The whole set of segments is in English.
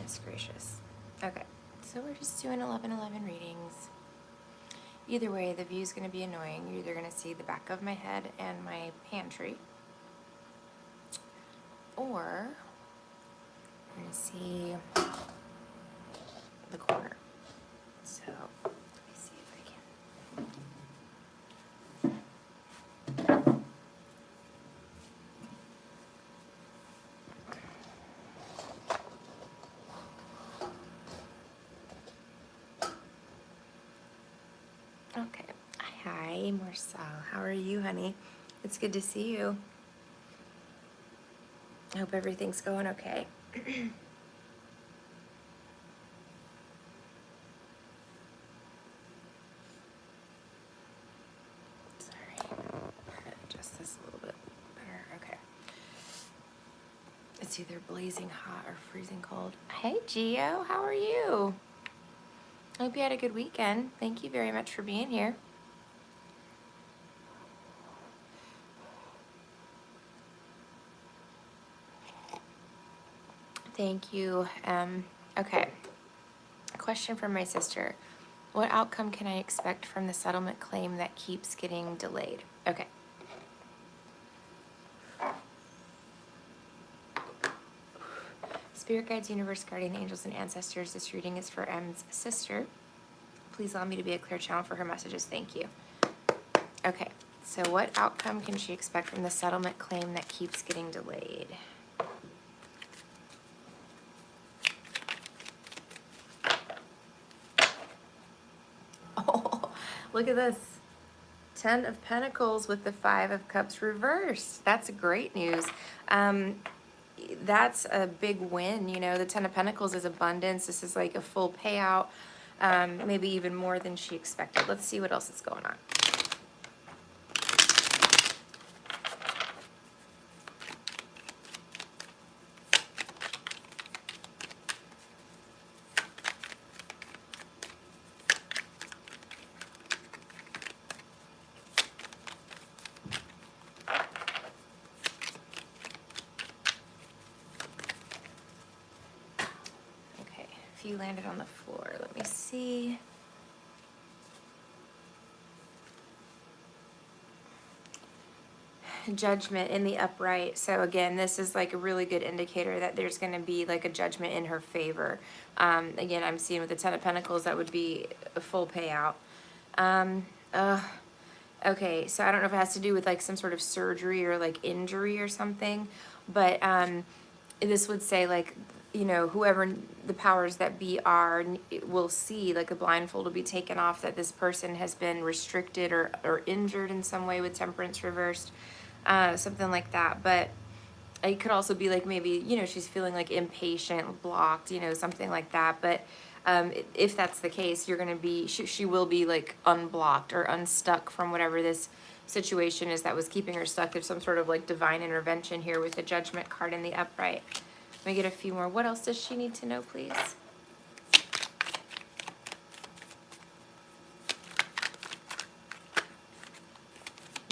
Goodness gracious. Okay, so we're just doing 11/11 readings. Either way, the view is going to be annoying. You're either going to see the back of my head and my pantry, or you're going to see the corner. So let me see if I can. Okay. Hi, Marcel. How are you, honey? It's good to see you. I hope everything's going okay. Sorry. Adjust this a little bit better. Okay. It's either blazing hot or freezing cold. Hey, Gio. How are you? I hope you had a good weekend. Thank you very much for being here. Thank you. Okay. A question from my sister. What outcome can I expect from the settlement claim that keeps getting delayed? Okay. Spirit guides, universe, guardian angels, and ancestors. This reading is for M's sister. Please allow me to be a clear channel for her messages. Thank you. Okay. So what outcome can she expect from the settlement claim that keeps getting delayed? Oh, look at this. 10 of Pentacles with the 5 of Cups reversed. That's great news. That's a big win. You know, the 10 of Pentacles is abundance. This is like a full payout, maybe even more than she expected. Let's see what else is going on. You landed on the floor. Let me see. Judgment in the upright. So again, this is like a really good indicator that there's going to be like a judgment in her favor. Again, I'm seeing with the 10 of Pentacles, that would be a full payout. Okay, so I don't know if it has to do with like some sort of surgery or like injury or something, but this would say like, you know, whoever the powers that be are will see, like a blindfold will be taken off that this person has been restricted or injured in some way with temperance reversed, something like that. But it could also be like maybe, you know, she's feeling like impatient, blocked, you know, something like that. But if that's the case, you're going to be, she will be like unblocked or unstuck from whatever this situation is that was keeping her stuck. There's some sort of like divine intervention here with the Judgment card in the upright. Let me get a few more. What else does she need to know, please?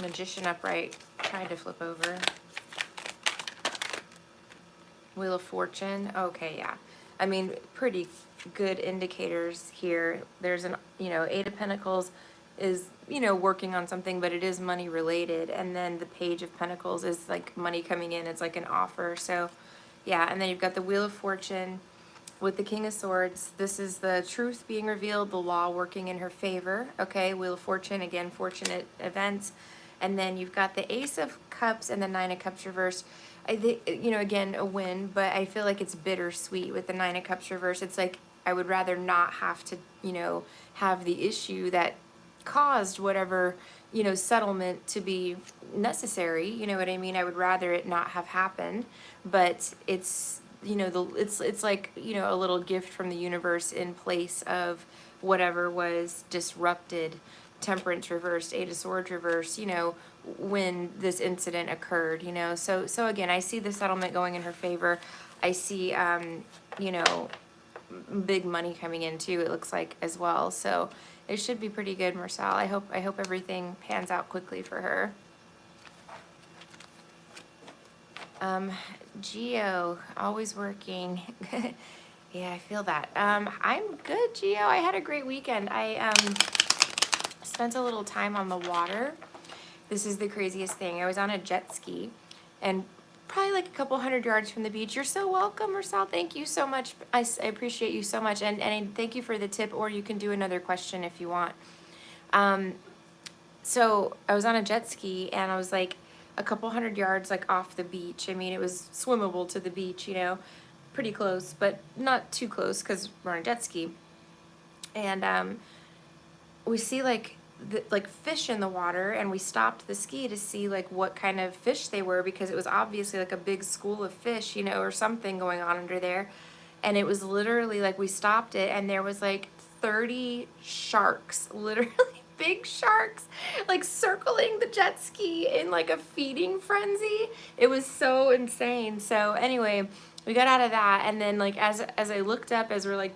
Magician upright. Tried to flip over. Wheel of Fortune. Okay, yeah. I mean, pretty good indicators here. There's an, you know, 8 of Pentacles is, you know, working on something, but it is money related. And then the Page of Pentacles is like money coming in. It's like an offer. So yeah, and then you've got the Wheel of Fortune with the King of Swords. This is the truth being revealed, the law working in her favor. Okay, Wheel of Fortune, again, fortunate events. And then you've got the Ace of Cups and the 9 of Cups reversed. I think, you know, again, a win, but I feel like it's bittersweet with the 9 of Cups reversed. It's like I would rather not have to, you know, have the issue that caused whatever, you know, settlement to be necessary. You know what I mean? I would rather it not have happened, but it's, you know, it's like, you know, a little gift from the universe in place of whatever was disrupted. Temperance reversed, 8 of Swords reversed, you know, when this incident occurred, you know. So again, I see the settlement going in her favor. I see, you know, big money coming in too, it looks like, as well. So it should be pretty good, Marcel. I hope everything pans out quickly for her. Geo, always working. Yeah, I feel that. I'm good, Gio. I had a great weekend. I spent a little time on the water. This is the craziest thing. I was on a jet ski and probably like a couple 100 yards from the beach. You're so welcome, Marcel. Thank you so much. I appreciate you so much. And thank you for the tip, or you can do another question if you want. So I was on a jet ski and I was like a couple 100 yards like off the beach. I mean, it was swimmable to the beach, pretty close, but not too close because we're on a jet ski. And we see like fish in the water, and we stopped the ski to see like what kind of fish they were, because it was obviously like a big school of fish, or something going on under there. And it was literally like, we stopped it and there was like 30 sharks, literally big sharks, like circling the jet ski in like a feeding frenzy. It was so insane. So anyway, we got out of that, and then like as I looked up, as we're like,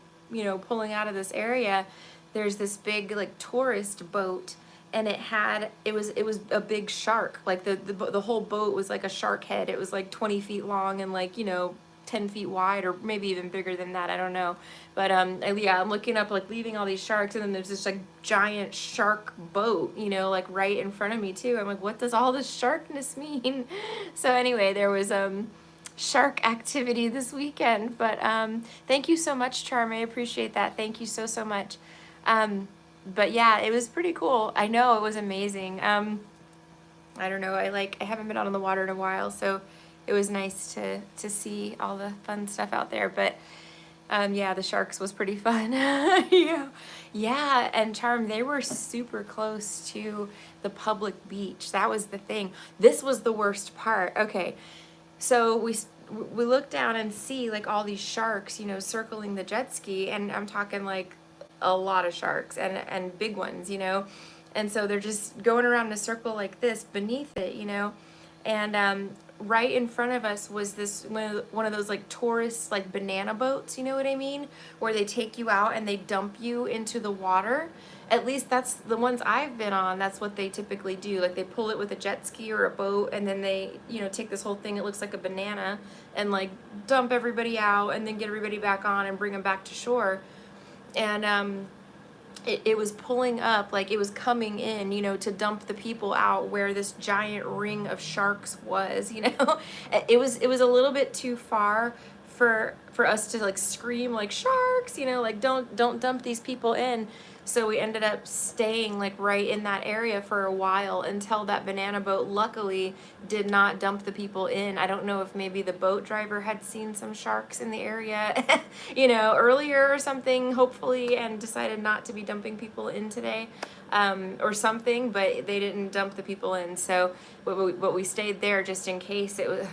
pulling out of this area, there's this big like tourist boat, and it was a big shark. Like the whole boat was like a shark head. It was like 20 feet long and like 10 feet wide, or maybe even bigger than that, I don't know. But yeah, I'm looking up, like leaving all these sharks, and then there's this like giant shark boat, like right in front of me too. I'm like, what does all this sharkness mean? So anyway, there was shark activity this weekend. But thank you so much, Charm. I appreciate that. Thank you so much. But yeah, it was pretty cool. I know, it was amazing. I don't know, I haven't been out on the water in a while, so it was nice to see all the fun stuff out there. But yeah, the sharks was pretty fun. Yeah, and Charm, they were super close to the public beach. That was the thing. This was the worst part. Okay, so we look down and see like all these sharks, circling the jet ski, and I'm talking like a lot of sharks, and big ones, and so they're just going around in a circle like this beneath it, and right in front of us was this one of those like tourist like banana boats, you know what I mean, where they take you out and they dump you into the water. At least that's the ones I've been on. That's what they typically do. Like they pull it with a jet ski or a boat, and then they take this whole thing, it looks like a banana, and like dump everybody out and then get everybody back on and bring them back to shore. And it was pulling up, like it was coming in, to dump the people out where this giant ring of sharks was, It was a little bit too far for us to like scream like sharks, like don't dump these people in. So we ended up staying like right in that area for a while until that banana boat luckily did not dump the people in. I don't know if maybe the boat driver had seen some sharks in the area, earlier or something, hopefully, and decided not to be dumping people in today, or something, but they didn't dump the people in. So but we stayed there just in case. It was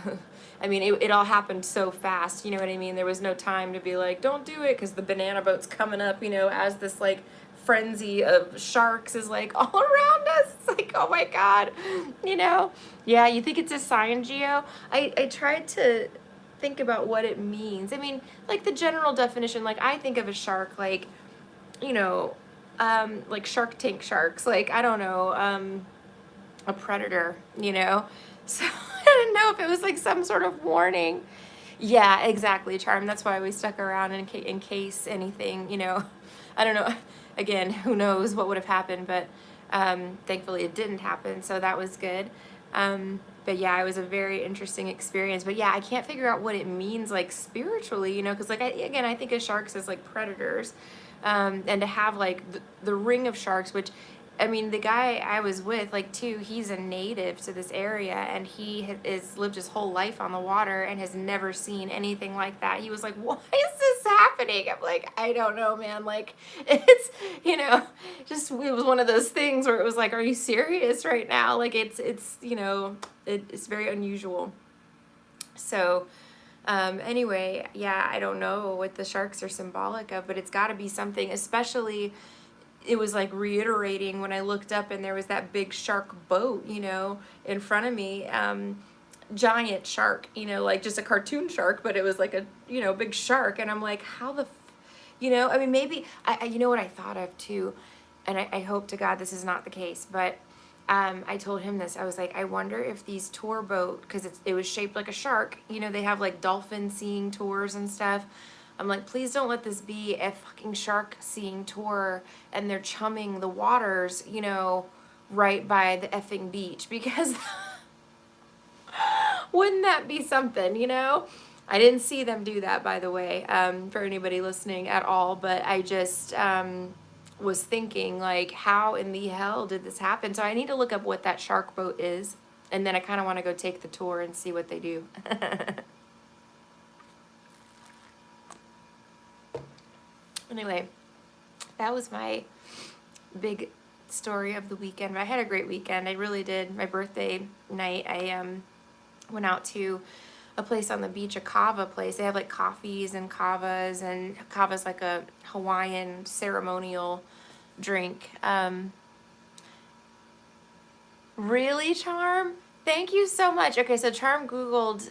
I mean, it all happened so fast, you know what I mean? There was no time to be like, don't do it, because the banana boat's coming up, as this like frenzy of sharks is like all around us. It's like, oh my God, Yeah, you think it's a sign, Geo? I tried to think about what it means. I mean, like the general definition, like I think of a shark like, like Shark Tank sharks, like, I don't know, a predator, So I didn't know if it was like some sort of warning. Yeah, exactly, Charm. That's why we stuck around in case anything, I don't know. Again, who knows what would have happened, but thankfully it didn't happen, so that was good. But yeah, it was a very interesting experience. But yeah, I can't figure out what it means like spiritually, because like I think of sharks as like predators, and to have like the ring of sharks, which I mean, the guy I was with, like, too, he's a native to this area, and he is lived his whole life on the water and has never seen anything like that. He was like, why is this happening? I'm like, I don't know, man. Like, it's, just, it was one of those things where it was like, are you serious right now? Like, it's very unusual. So, anyway, yeah, I don't know what the sharks are symbolic of, but it's got to be something, especially it was like reiterating when I looked up and there was that big shark boat, in front of me, giant shark, like just a cartoon shark, but it was like a, big shark. And I'm like, how the, I mean, maybe, you know what I thought of too, and I hope to God this is not the case, but I told him this. I was like, I wonder if these tour boat, because it was shaped like a shark, they have like dolphin seeing tours and stuff. I'm like, please don't let this be a fucking shark seeing tour and they're chumming the waters, you know, right by the effing beach, because wouldn't that be something, you know? I didn't see them do that, by the way, for anybody listening at all, but I just was thinking, like, how in the hell did this happen? So I need to look up what that shark boat is, and then I kind of want to go take the tour and see what they do. Anyway, that was my big story of the weekend. But I had a great weekend. I really did. My birthday night, I went out to a place on the beach, a kava place. They have like coffees and kavas, and kava's like a Hawaiian ceremonial drink. Really, Charm? Thank you so much. Okay, so Charm Googled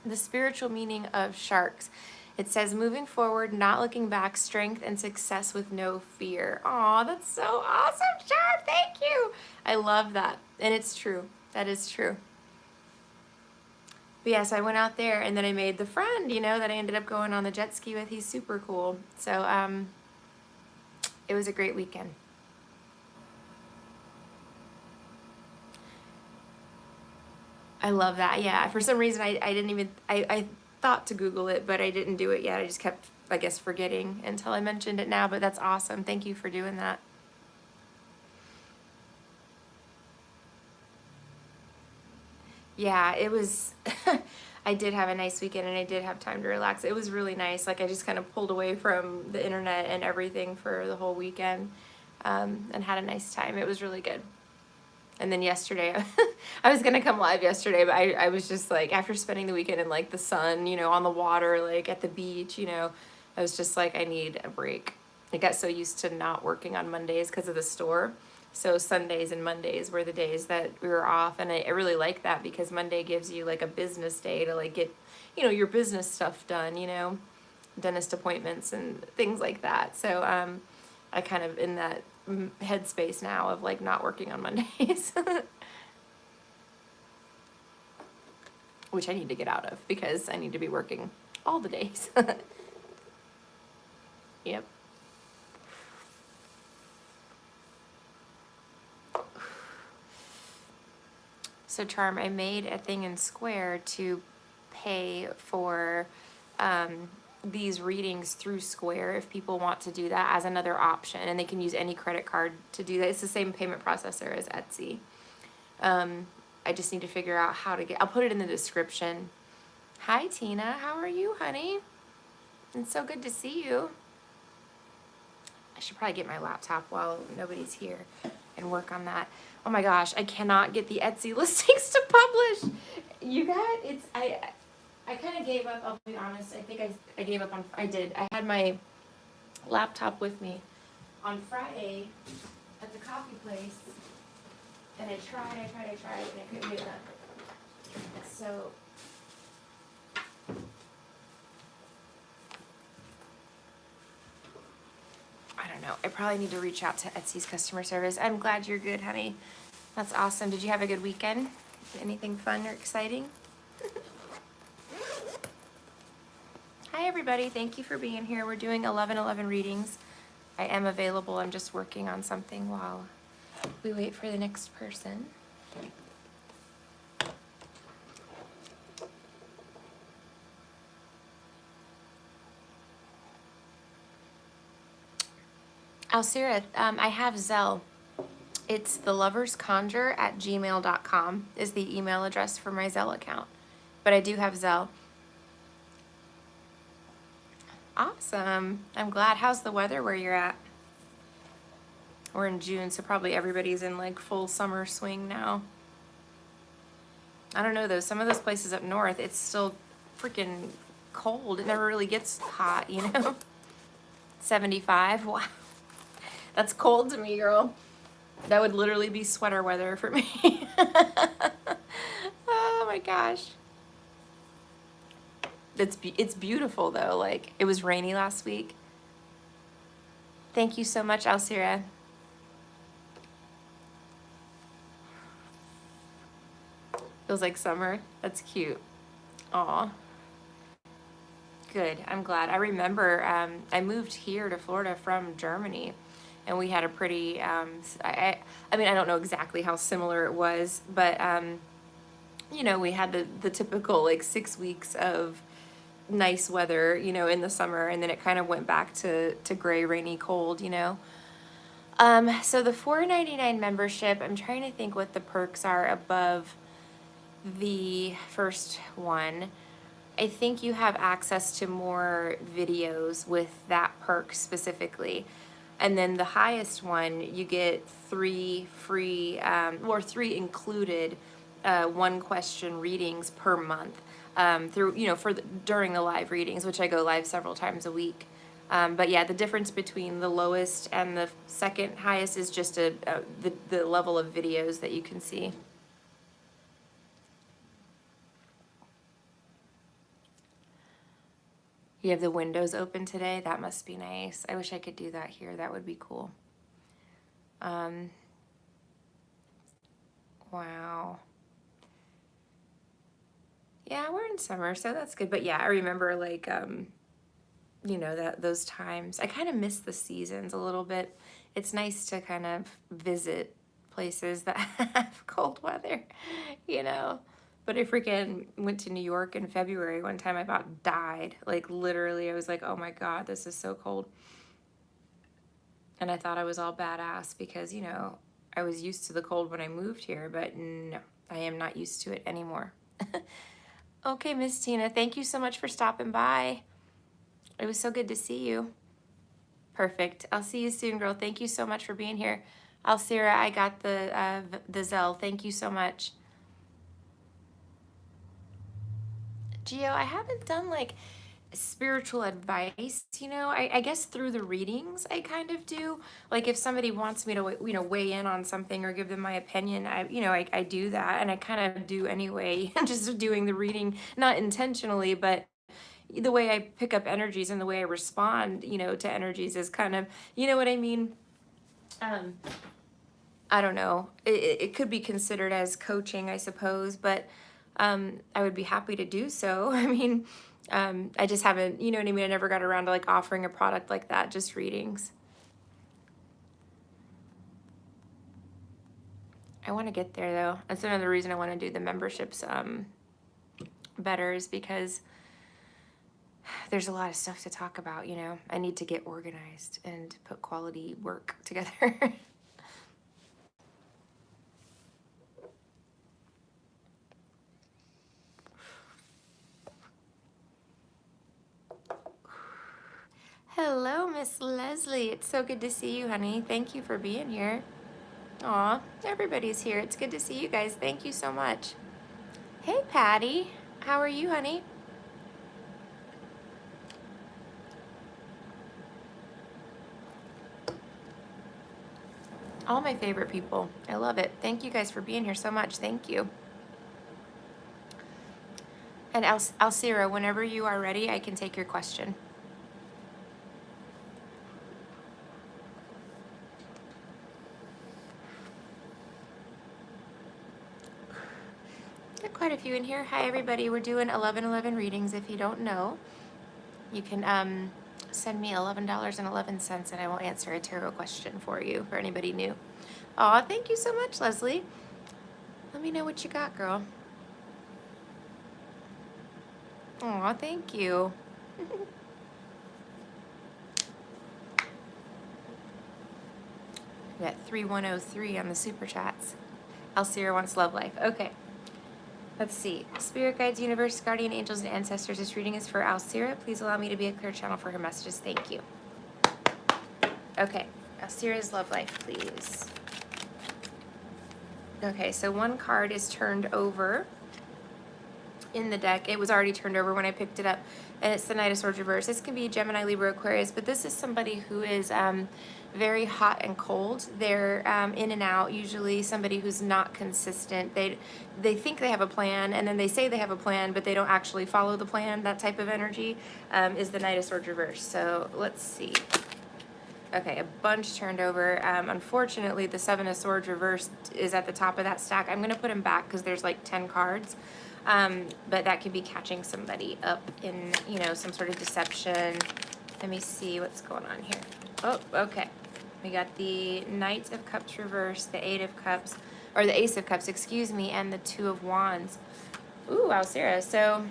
the spiritual meaning of sharks. It says, moving forward, not looking back, strength and success with no fear. Aw, that's so awesome, Charm. Thank you. I love that. And it's true. That is true. But yes, I went out there and then I made the friend, you know, that I ended up going on the jet ski with. He's super cool. So it was a great weekend. I love that. Yeah, for some reason I didn't even, I thought to Google it, but I didn't do it yet. I just kept, I guess, forgetting until I mentioned it now, but that's awesome. Thank you for doing that. Yeah, it was, I did have a nice weekend and I did have time to relax. It was really nice. Like, I just kind of pulled away from the internet and everything for the whole weekend, and had a nice time. It was really good. And then yesterday, I was gonna come live yesterday, but I was just like, after spending the weekend in like the sun, you know, on the water, like at the beach, you know, I was just like, I need a break. I got so used to not working on Mondays because of the store. So Sundays and Mondays were the days that we were off, and I really like that because Monday gives you like a business day to like get, you know, your business stuff done, you know, dentist appointments and things like that. So I kind of in that headspace now of like not working on Mondays, which I need to get out of because I need to be working all the days. Yep. So Charm, I made a thing in Square to pay for these readings through Square if people want to do that as another option, and they can use any credit card to do that. It's the same payment processor as Etsy. I just need to figure out how to I'll put it in the description. Hi Tina, how are you, honey? It's so good to see you. I should probably get my laptop while nobody's here and work on that. Oh my gosh, I cannot get the Etsy listings to publish. You guys, I kind of gave up, I'll be honest. I think I gave up on, I did. I had my laptop with me on Friday at the coffee place, and I tried, and I couldn't do that. So, I don't know. I probably need to reach out to Etsy's customer service. I'm glad you're good, honey. That's awesome. Did you have a good weekend? Anything fun or exciting? Hi, everybody. Thank you for being here. We're doing 11/11 readings. I am available. I'm just working on something while we wait for the next person. Alcira, I have Zelle. It's theloversconjure@gmail.com is the email address for my Zelle account. But I do have Zelle. Awesome. I'm glad. How's the weather where you're at? We're in June, so probably everybody's in like full summer swing now. I don't know though. Some of those places up north, it's still freaking cold. It never really gets hot, you know? 75. Wow. That's cold to me, girl. That would literally be sweater weather for me. Oh my gosh. It's beautiful though. Like, it was rainy last week. Thank you so much, Alcira. Feels like summer. That's cute. Aw. Good. I'm glad. I remember I moved here to Florida from Germany, and we had a pretty. I mean, I don't know exactly how similar it was, but you know, we had the typical like 6 weeks of nice weather, you know, in the summer, and then it kind of went back to gray, rainy, cold, you know. So the $4.99 membership, I'm trying to think what the perks are above the first one. I think you have access to more videos with that perk specifically. And then the highest one, you get 3 free, or 3 included one question readings per month through, you know, during the live readings, which I go live several times a week. But yeah, the difference between the lowest and the second highest is just the level of videos that you can see. You have the windows open today? That must be nice. I wish I could do that here. That would be cool. Wow. Yeah, we're in summer, so that's good. But yeah, I remember like you know, that those times. I kind of miss the seasons a little bit. It's nice to kind of visit places that have cold weather, you know. But I freaking went to New York in February one time. I about died. Like literally, I was like, oh my God, this is so cold. And I thought I was all badass because, you know, I was used to the cold when I moved here, but no, I am not used to it anymore. Okay, Miss Tina, thank you so much for stopping by. It was so good to see you. Perfect. I'll see you soon, girl. Thank you so much for being here. Alcira, I got the Zelle. Thank you so much. Gio, I haven't done like spiritual advice, you know. I guess through the readings I kind of do. Like if somebody wants me to, you know, weigh in on something or give them my opinion, I do that, and I kind of do anyway. Just doing the reading, not intentionally, but the way I pick up energies and the way I respond, you know, to energies is kind of, you know what I mean? Um, I don't know. It could be considered as coaching, I suppose, but I would be happy to do so. I mean, I just haven't, you know what I mean? I never got around to like offering a product like that, just readings. I want to get there though. That's another reason I want to do the memberships better, is because there's a lot of stuff to talk about, you know. I need to get organized and put quality work together. Hello, Miss Leslie. It's so good to see you, honey. Thank you for being here. Aw, everybody's here. It's good to see you guys. Thank you so much. Hey, Patty. How are you, honey? All my favorite people. I love it. Thank you guys for being here so much. Thank you. And Alcira, whenever you are ready, I can take your question. Got quite a few in here. Hi, everybody. We're doing 11/11 readings. If you don't know, you can send me $11.11 and I will answer a tarot question for you, for anybody new. Aw, thank you so much, Leslie. Let me know what you got, girl. Aw, thank you. We got 3103 on the super chats. Alcira wants love life. Okay. Let's see. Spirit guides, universe, guardian angels, and ancestors. This reading is for Alcira. Please allow me to be a clear channel for her messages. Thank you. Okay. Alcira's love life, please. Okay, so one card is turned over in the deck. It was already turned over when I picked it up, and it's the Knight of Swords reverse. This can be Gemini, Libra, Aquarius, but this is somebody who is very hot and cold. They're in and out, usually somebody who's not consistent. They think they have a plan, and then they say they have a plan, but they don't actually follow the plan. That type of energy is the Knight of Swords reverse. So let's see. Okay, a bunch turned over. Unfortunately, the Seven of Swords reversed is at the top of that stack. I'm going to put him back because there's like 10 cards. But that could be catching somebody up in, some sort of deception. Let me see what's going on here. Oh, okay. We got the Knight of Cups reversed, the Eight of Cups, or the Ace of Cups, excuse me, and the Two of Wands. Ooh, wow, Sarah. So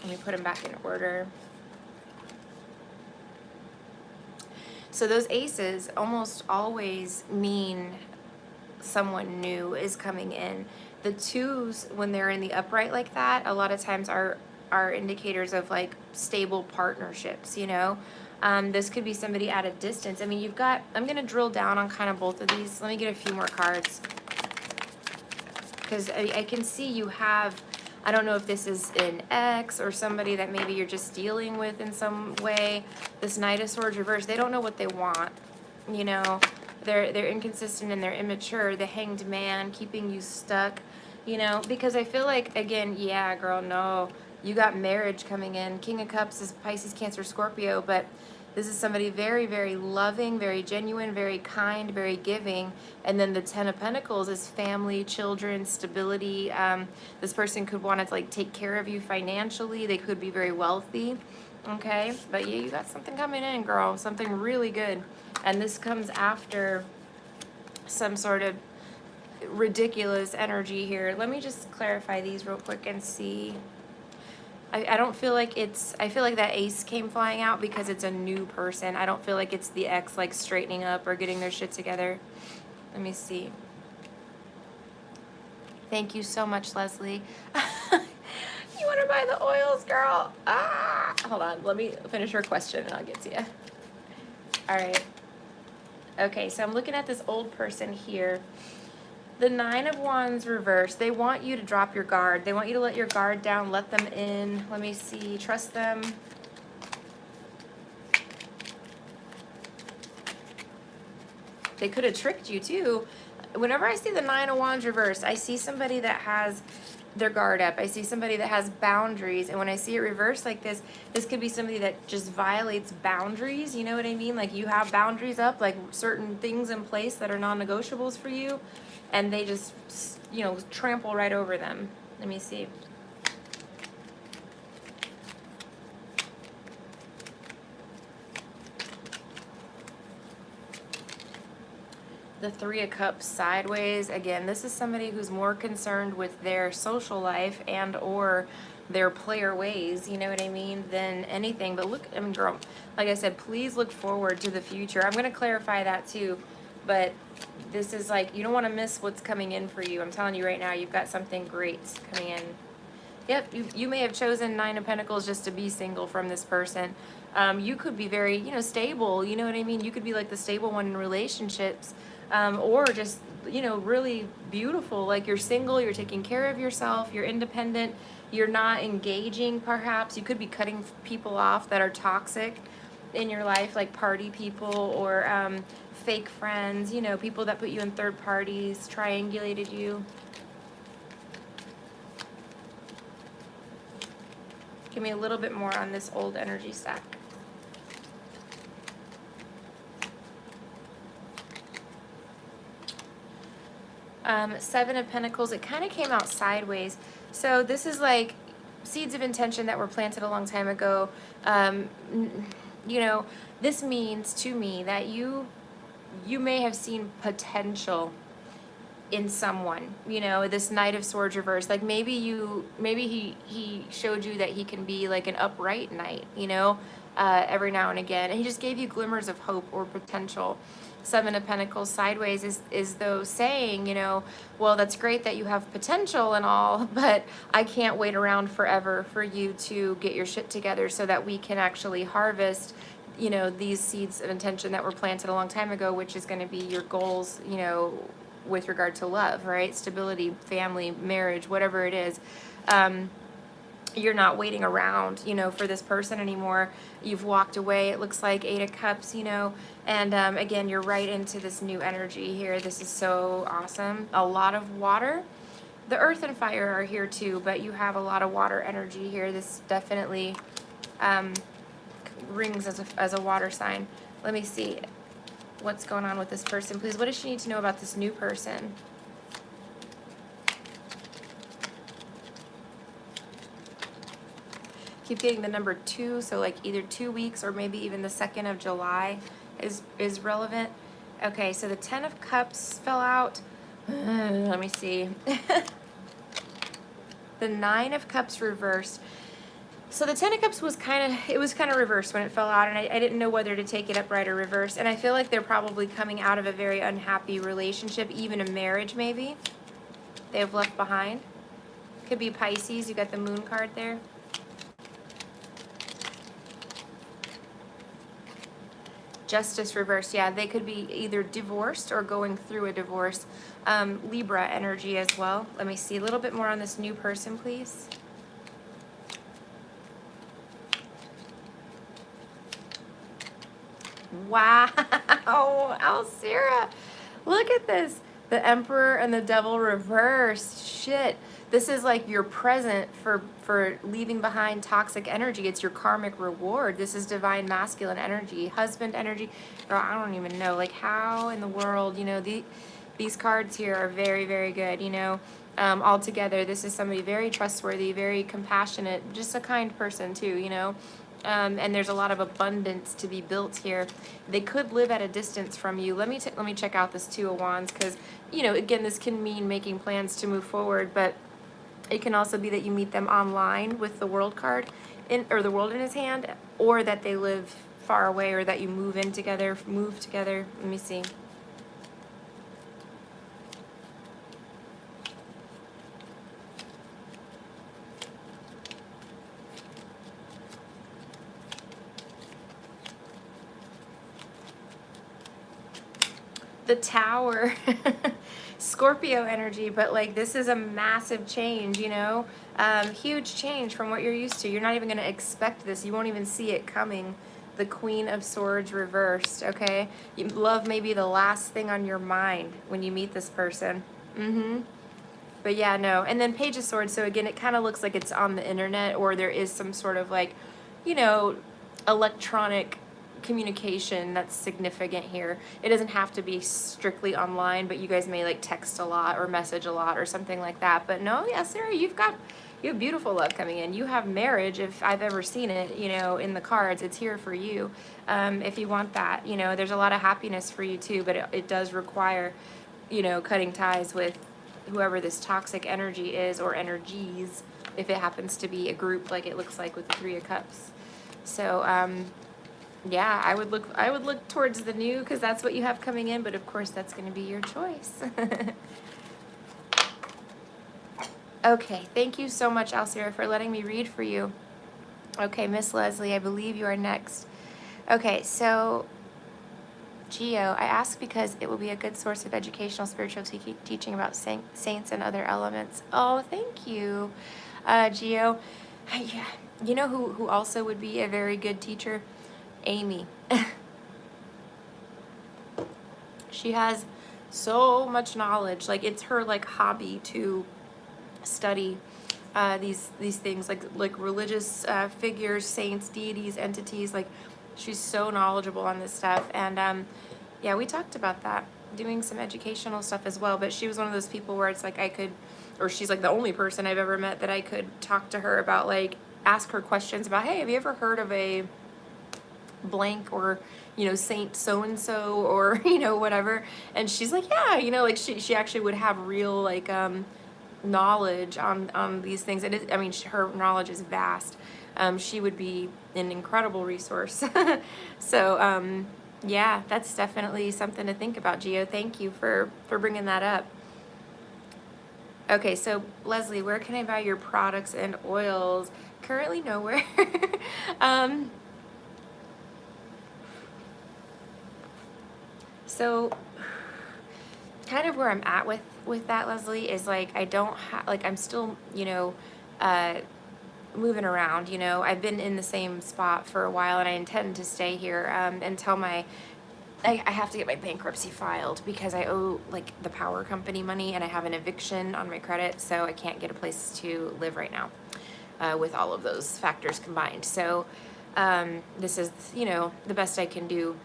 let me put them back in order. So those aces almost always mean someone new is coming in. The twos, when they're in the upright like that, a lot of times are indicators of like stable partnerships, This could be somebody at a distance. I mean, I'm going to drill down on kind of both of these. Let me get a few more cards. Because I can see you have, I don't know if this is an ex or somebody that maybe you're just dealing with in some way. This Knight of Swords reversed, they don't know what they want, They're inconsistent and they're immature. The Hanged Man keeping you stuck, because I feel like, again, yeah, girl, no, you got marriage coming in. King of Cups is Pisces, Cancer, Scorpio, but this is somebody very, very loving, very genuine, very kind, very giving. And then the Ten of Pentacles is family, children, stability. This person could want to like take care of you financially. They could be very wealthy. Okay, but yeah, you got something coming in, girl, something really good. And this comes after some sort of ridiculous energy here. Let me just clarify these real quick and see. I don't feel like I feel like that ace came flying out because it's a new person. I don't feel like it's the ex like straightening up or getting their shit together. Let me see. Thank you so much, Leslie. You want to buy the oils, girl? Hold on. Let me finish her question and I'll get to you. All right. Okay, so I'm looking at this old person here. The Nine of Wands reversed. They want you to drop your guard. They want you to let your guard down, let them in. Let me see. Trust them. They could have tricked you too. Whenever I see the Nine of Wands reversed, I see somebody that has their guard up. I see somebody that has boundaries. And when I see it reversed like this could be somebody that just violates boundaries. You know what I mean? Like you have boundaries up, like certain things in place that are non-negotiables for you. And they just, trample right over them. Let me see. The Three of Cups sideways. Again, this is somebody who's more concerned with their social life and or their player ways, you know what I mean, than anything. But look, girl, like I said, please look forward to the future. I'm going to clarify that too. But this is like, you don't want to miss what's coming in for you. I'm telling you right now, you've got something great coming in. Yep, you may have chosen Nine of Pentacles just to be single from this person. You could be very, stable. You know what I mean? You could be like the stable one in relationships. Or just, really beautiful. Like you're single, you're taking care of yourself, you're independent, you're not engaging perhaps. You could be cutting people off that are toxic in your life, like party people or fake friends, people that put you in third parties, triangulated you. Give me a little bit more on this old energy stack. Seven of Pentacles, it kind of came out sideways. So this is like seeds of intention that were planted a long time ago. This means to me that you may have seen potential in someone, this Knight of Swords reverse. Like maybe he showed you that he can be like an upright knight, every now and again. And he just gave you glimmers of hope or potential. Seven of Pentacles sideways is though saying, well, that's great that you have potential and all, but I can't wait around forever for you to get your shit together so that we can actually harvest, these seeds of intention that were planted a long time ago, which is going to be your goals, with regard to love, right? Stability, family, marriage, whatever it is. You're not waiting around, for this person anymore. You've walked away, it looks like. Eight of Cups, and again, you're right into this new energy here. This is so awesome. A lot of water. The earth and fire are here too, but you have a lot of water energy here. This definitely rings as a water sign. Let me see what's going on with this person, please. What does she need to know about this new person? Keep getting the number 2, so like either 2 weeks or maybe even the 2nd of July is relevant. Okay, so the 10 of Cups fell out. Let me see. The 9 of Cups reversed. So the 10 of Cups was kind of reversed when it fell out, and I didn't know whether to take it upright or reverse. And I feel like they're probably coming out of a very unhappy relationship, even a marriage maybe they have left behind. Could be Pisces. You got the Moon card there. Justice reversed. Yeah, they could be either divorced or going through a divorce. Libra energy as well. Let me see a little bit more on this new person, please. Wow, Alcira, look at this. The Emperor and the Devil reversed. Shit. This is like your present for leaving behind toxic energy. It's your karmic reward. This is divine masculine energy, husband energy. Or I don't even know, like how in the world, these cards here are very, very good, altogether. This is somebody very trustworthy, very compassionate, just a kind person too. And there's a lot of abundance to be built here. They could live at a distance from you. Let me check out this 2 of Wands, because, again, this can mean making plans to move forward, but it can also be that you meet them online with the World card, or the World in his hand, or that they live far away, or that you move together. Let me see. The Tower. Scorpio energy, but like this is a massive change, huge change from what you're used to. You're not even going to expect this. You won't even see it coming. The Queen of Swords reversed, okay? Love may be the last thing on your mind when you meet this person. But yeah, no. And then Page of Swords, so again, it kind of looks like it's on the internet, or there is some sort of like, electronic communication that's significant here. It doesn't have to be strictly online, but you guys may like text a lot or message a lot or something like that. But no, yeah, Sarah, you have beautiful love coming in. You have marriage, if I've ever seen it, in the cards. It's here for you. If you want that, there's a lot of happiness for you too, but it does require, cutting ties with whoever this toxic energy is, or energies, if it happens to be a group like it looks like with the 3 of Cups. So, yeah, I would look towards the new, because that's what you have coming in, but of course that's going to be your choice. Okay, thank you so much, Alcira, for letting me read for you. Okay, Miss Leslie, I believe you are next. Okay, so Geo, I ask because it will be a good source of educational spiritual teaching about saints and other elements. Oh, thank you, Geo. Yeah, you know who also would be a very good teacher? Amy. She has so much knowledge. Like, it's her like hobby to study these things, like religious figures, saints, deities, entities. Like, she's so knowledgeable on this stuff. And yeah, we talked about that, doing some educational stuff as well. But she was one of those people where it's like she's like the only person I've ever met that I could talk to her about, like, ask her questions about, hey, have you ever heard of a blank, or Saint so and so, or whatever. And she's like, yeah, like she actually would have real like knowledge on these things. Her knowledge is vast. She would be an incredible resource. So yeah, that's definitely something to think about, Gio. Thank you for bringing that up. Okay, so Leslie, where can I buy your products and oils? Currently nowhere. So kind of where I'm at with that, Leslie, is like, I don't have, like, I'm still, moving around, I've been in the same spot for a while, and I intend to stay here until I have to get my bankruptcy filed, because I owe like the power company money, and I have an eviction on my credit, so I can't get a place to live right now with all of those factors combined. So this is, the best I can do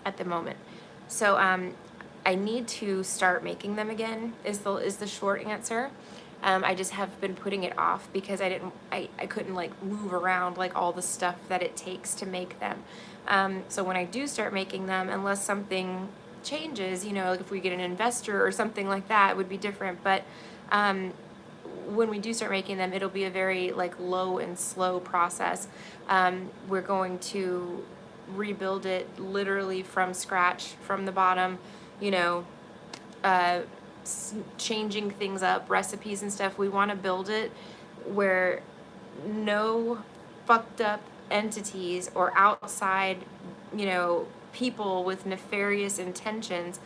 at the moment. So I need to start making them again, is the short answer. I just have been putting it off because I couldn't like move around like all the stuff that it takes to make them. So when I do start making them, unless something changes, like if we get an investor or something like that, it would be different. But when we do start making them, it'll be a very like low and slow process. We're going to rebuild it literally from scratch, from the bottom, you know, uh, changing things up, recipes and stuff. We want to build it where no fucked up entities or outside, people with nefarious intentions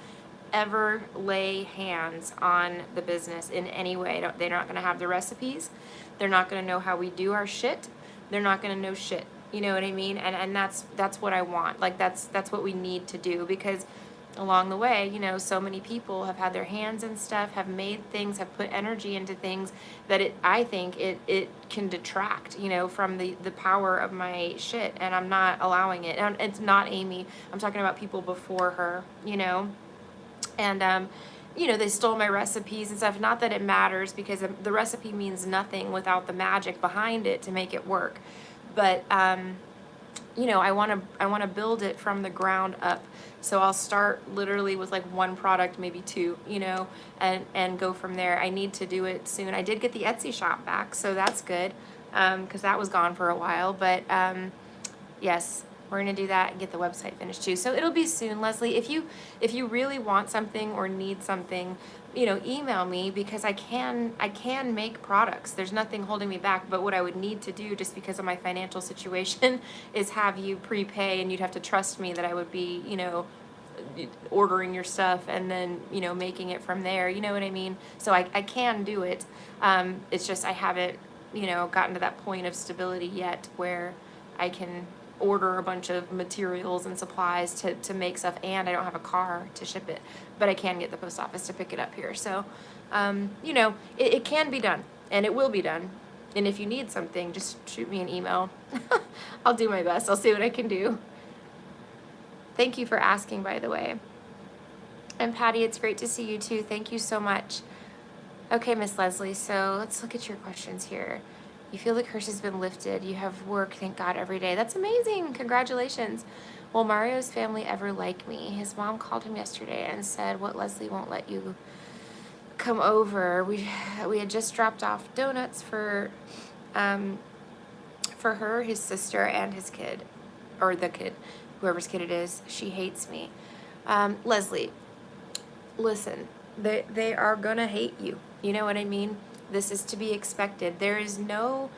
ever lay hands on the business in any way. They're not going to have the recipes. They're not going to know how we do our shit. They're not going to know shit. You know what I mean? And that's what I want. Like that's what we need to do, because along the way, so many people have had their hands in stuff, have made things, have put energy into things that I think it can detract, from the power of my shit, and I'm not allowing it. And it's not Amy. I'm talking about people before her, and they stole my recipes and stuff. Not that it matters, because the recipe means nothing without the magic behind it to make it work. But I want to build it from the ground up. So I'll start literally with like one product, maybe two, and go from there. I need to do it soon. I did get the Etsy shop back, so that's good, because that was gone for a while. But yes, we're gonna do that and get the website finished too. So it'll be soon, Leslie. If you really want something or need something, email me, because I can make products. There's nothing holding me back. But what I would need to do, just because of my financial situation, is have you prepay, and you'd have to trust me that I would be, ordering your stuff and then, making it from there. You know what I mean? So I can do it. It's just I haven't, gotten to that point of stability yet where I can order a bunch of materials and supplies to make stuff, and I don't have a car to ship it, but I can get the post office to pick it up here. So, it can be done, and it will be done. And if you need something, just shoot me an email. I'll do my best. I'll see what I can do. Thank you for asking, by the way. And Patty, it's great to see you too. Thank you so much. Okay, Miss Leslie, so let's look at your questions here. You feel the curse has been lifted. You have work, thank God, every day. That's amazing. Congratulations. Will Mario's family ever like me? His mom called him yesterday and said, "What, Leslie won't let you come over?" We had just dropped off donuts for her, his sister, and his kid, or the kid, whoever's kid it is. She hates me. Leslie, listen, they are gonna hate you. You know what I mean? This is to be expected. There is no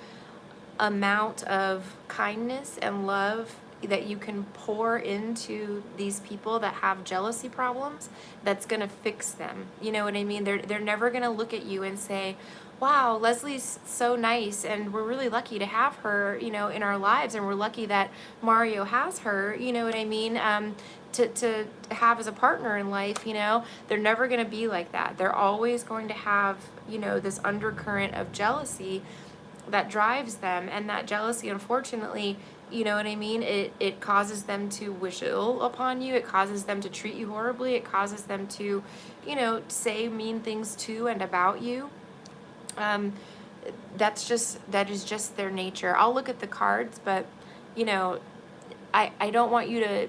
amount of kindness and love that you can pour into these people that have jealousy problems that's going to fix them. You know what I mean? They're never going to look at you and say, "Wow, Leslie's so nice and we're really lucky to have her, in our lives, and we're lucky that Mario has her," you know what I mean? To have as a partner in life, they're never going to be like that. They're always going to have, this undercurrent of jealousy that drives them, and that jealousy, unfortunately, you know what I mean? It causes them to wish ill upon you. It causes them to treat you horribly. It causes them to, say mean things to and about you. That is just their nature. I'll look at the cards, but, I don't want you to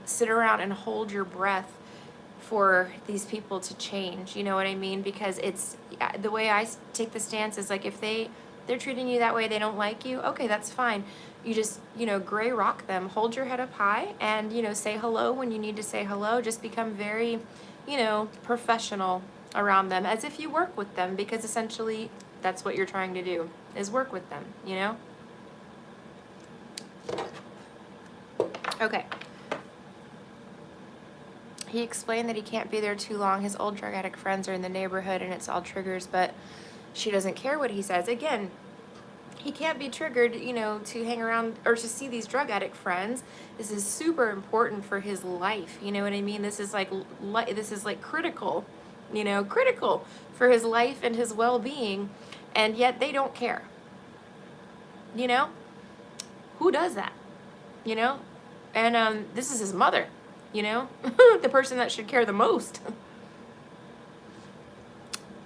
sit around and hold your breath for these people to change. You know what I mean? Because it's the way I take the stance is like, if they're treating you that way, they don't like you, okay, that's fine. You just, gray rock them, hold your head up high, and, say hello when you need to say hello. Just become very, professional around them, as if you work with them, because essentially that's what you're trying to do, is work with them, Okay. He explained that he can't be there too long. His old drug addict friends are in the neighborhood and it's all triggers, but she doesn't care what he says. Again, he can't be triggered, to hang around or to see these drug addict friends. This is super important for his life. You know what I mean? This is like critical, critical for his life and his well-being. And yet they don't care. Who does that? And this is his mother. The person that should care the most.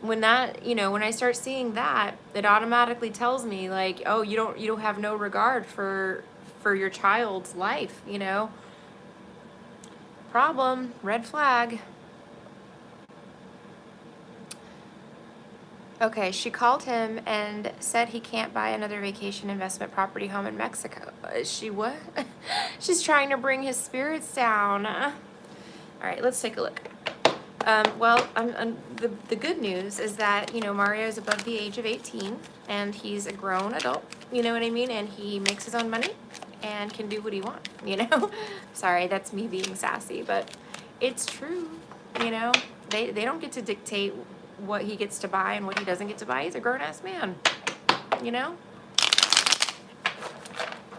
when that, when I start seeing that, it automatically tells me like, oh, you don't have no regard for your child's life, Problem, red flag. Okay, she called him and said he can't buy another vacation investment property home in Mexico. She what? She's trying to bring his spirits down. All right, let's take a look. Well, the good news is that, Mario's above the age of 18 and he's a grown adult, you know what I mean? And he makes his own money and can do what he wants. Sorry, that's me being sassy, but it's true, you know? They don't get to dictate what he gets to buy and what he doesn't get to buy. He's a grown-ass man, you know?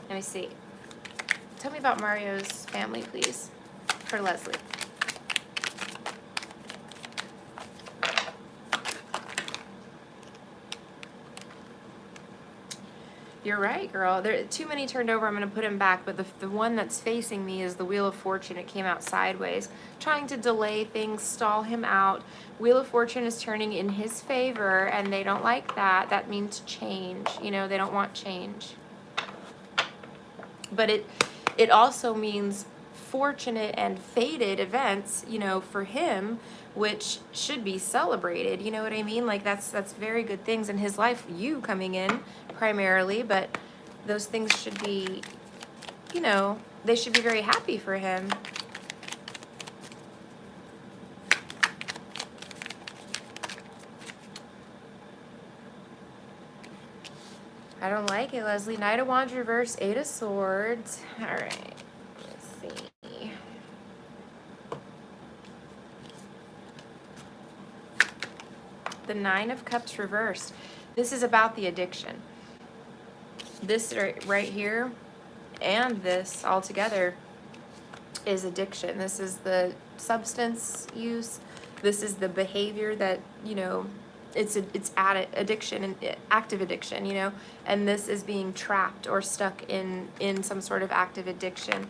Let me see. Tell me about Mario's family, please, for Leslie. You're right, girl. There too many turned over. I'm going to put him back, but the one that's facing me is the Wheel of Fortune. It came out sideways, trying to delay things, stall him out. Wheel of Fortune is turning in his favor, and they don't like that. That means change. They don't want change. But it also means fortunate and fated events, for him, which should be celebrated. You know what I mean? Like that's very good things in his life. You coming in primarily, but those things should be, they should be very happy for him. I don't like it, Leslie. Knight of Wands reverse, Eight of Swords. All right, let's see. The Nine of Cups reversed. This is about the addiction. This right here and this all together is addiction. This is the substance use. This is the behavior that, it's addiction and active addiction, and this is being trapped or stuck in some sort of active addiction.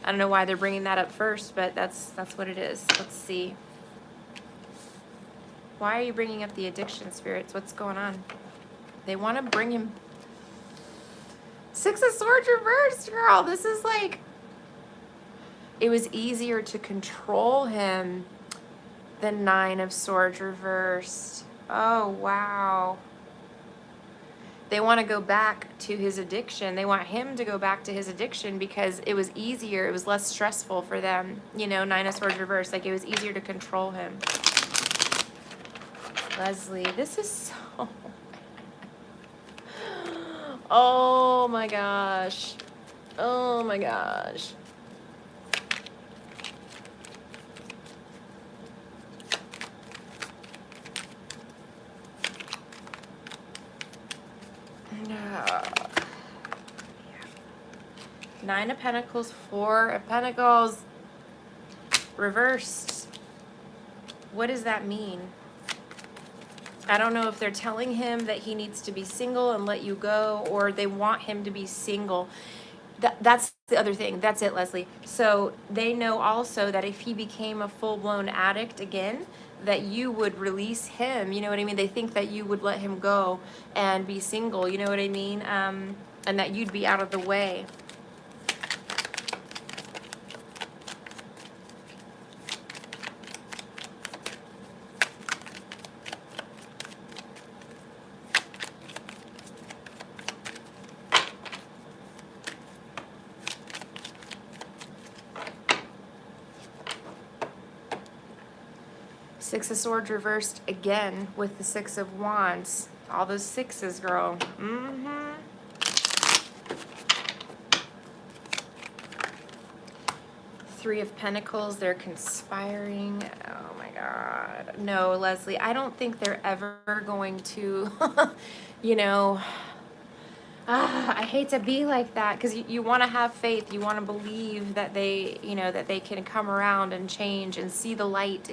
I don't know why they're bringing that up first, but that's what it is. Let's see. Why are you bringing up the addiction, spirits? What's going on? They want to bring him. Six of Swords reversed, girl. This is like, it was easier to control him than Nine of Swords reversed. Oh, wow. They want to go back to his addiction. They want him to go back to his addiction because it was easier. It was less stressful for them. Nine of Swords reversed. Like, it was easier to control him. Leslie, this is so... Oh my gosh. Oh my gosh. Nine of Pentacles, Four of Pentacles. Reversed. What does that mean? I don't know if they're telling him that he needs to be single and let you go, or they want him to be single. That's the other thing. That's it, Leslie. So they know also that if he became a full-blown addict again, that you would release him. You know what I mean? They think that you would let him go and be single. You know what I mean? And that you'd be out of the way. Six of Swords reversed again with the Six of Wands. All those sixes, girl. Three of Pentacles, they're conspiring. Oh my God. No, Leslie, I don't think they're ever going to, I hate to be like that because you want to have faith. You want to believe that they, that they can come around and change and see the light,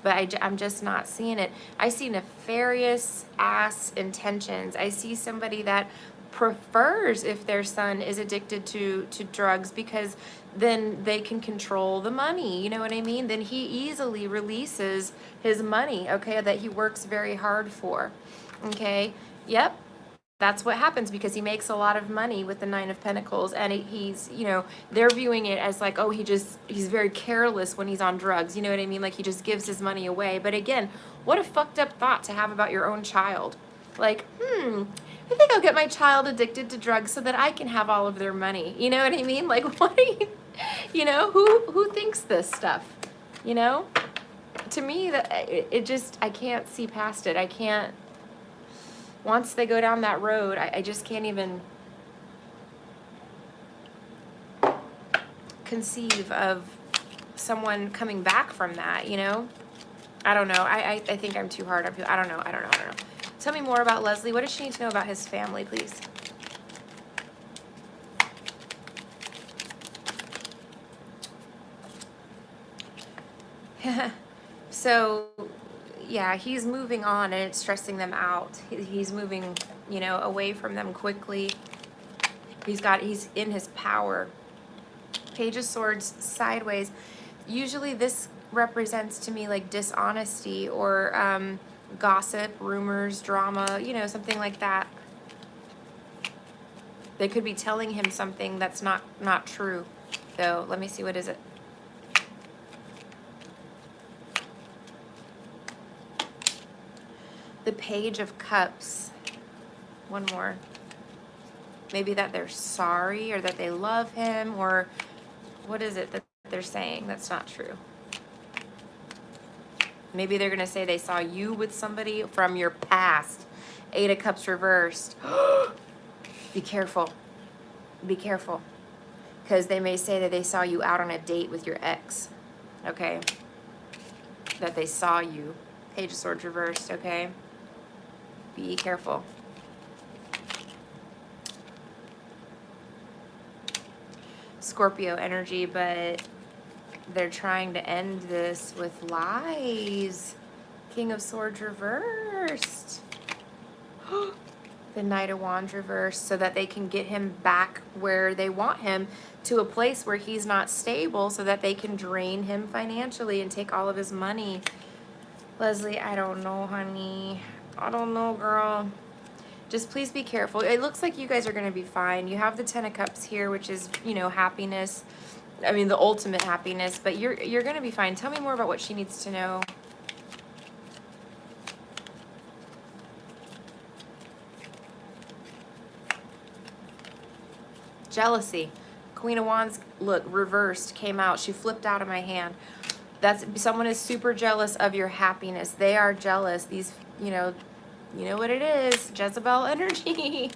but I'm just not seeing it. I see nefarious ass intentions. I see somebody that prefers if their son is addicted to drugs, because then they can control the money. You know what I mean? Then he easily releases his money, okay, that he works very hard for. Okay? Yep. That's what happens, because he makes a lot of money with the Nine of Pentacles, and he's, they're viewing it as like, oh, he's very careless when he's on drugs. You know what I mean? Like, he just gives his money away. But again, what a fucked up thought to have about your own child. Like, I think I'll get my child addicted to drugs so that I can have all of their money. You know what I mean? Like, what are who thinks this stuff? To me, that it just, I can't see past it. I can't. Once they go down that road, I just can't even conceive of someone coming back from that, I don't know. I think I'm too hard on people. I don't know. Tell me more about Leslie. What does she need to know about his family, please? So, yeah, he's moving on, and it's stressing them out. He's moving, away from them quickly. He's in his power. Page of Swords sideways. Usually this represents to me like dishonesty or gossip, rumors, drama, something like that. They could be telling him something that's not true. So let me see, what is it? The Page of Cups. One more. Maybe that they're sorry, or that they love him, or what is it that they're saying that's not true? Maybe they're going to say they saw you with somebody from your past. Eight of Cups reversed. Be careful. Be careful. Because they may say that they saw you out on a date with your ex. Okay? That they saw you. Page of Swords reversed, okay? Be careful. Scorpio energy, but they're trying to end this with lies. King of Swords reversed. The Knight of Wands reversed, so that they can get him back where they want him, to a place where he's not stable, so that they can drain him financially and take all of his money. Leslie, I don't know, honey. I don't know, girl. Just please be careful. It looks like you guys are going to be fine. You have the Ten of Cups here, which is, happiness. I mean, the ultimate happiness. But you're going to be fine. Tell me more about what she needs to know. Jealousy. Queen of Wands, look, reversed, came out. She flipped out of my hand. Someone is super jealous of your happiness. They are jealous. These, you know what it is. Jezebel energy.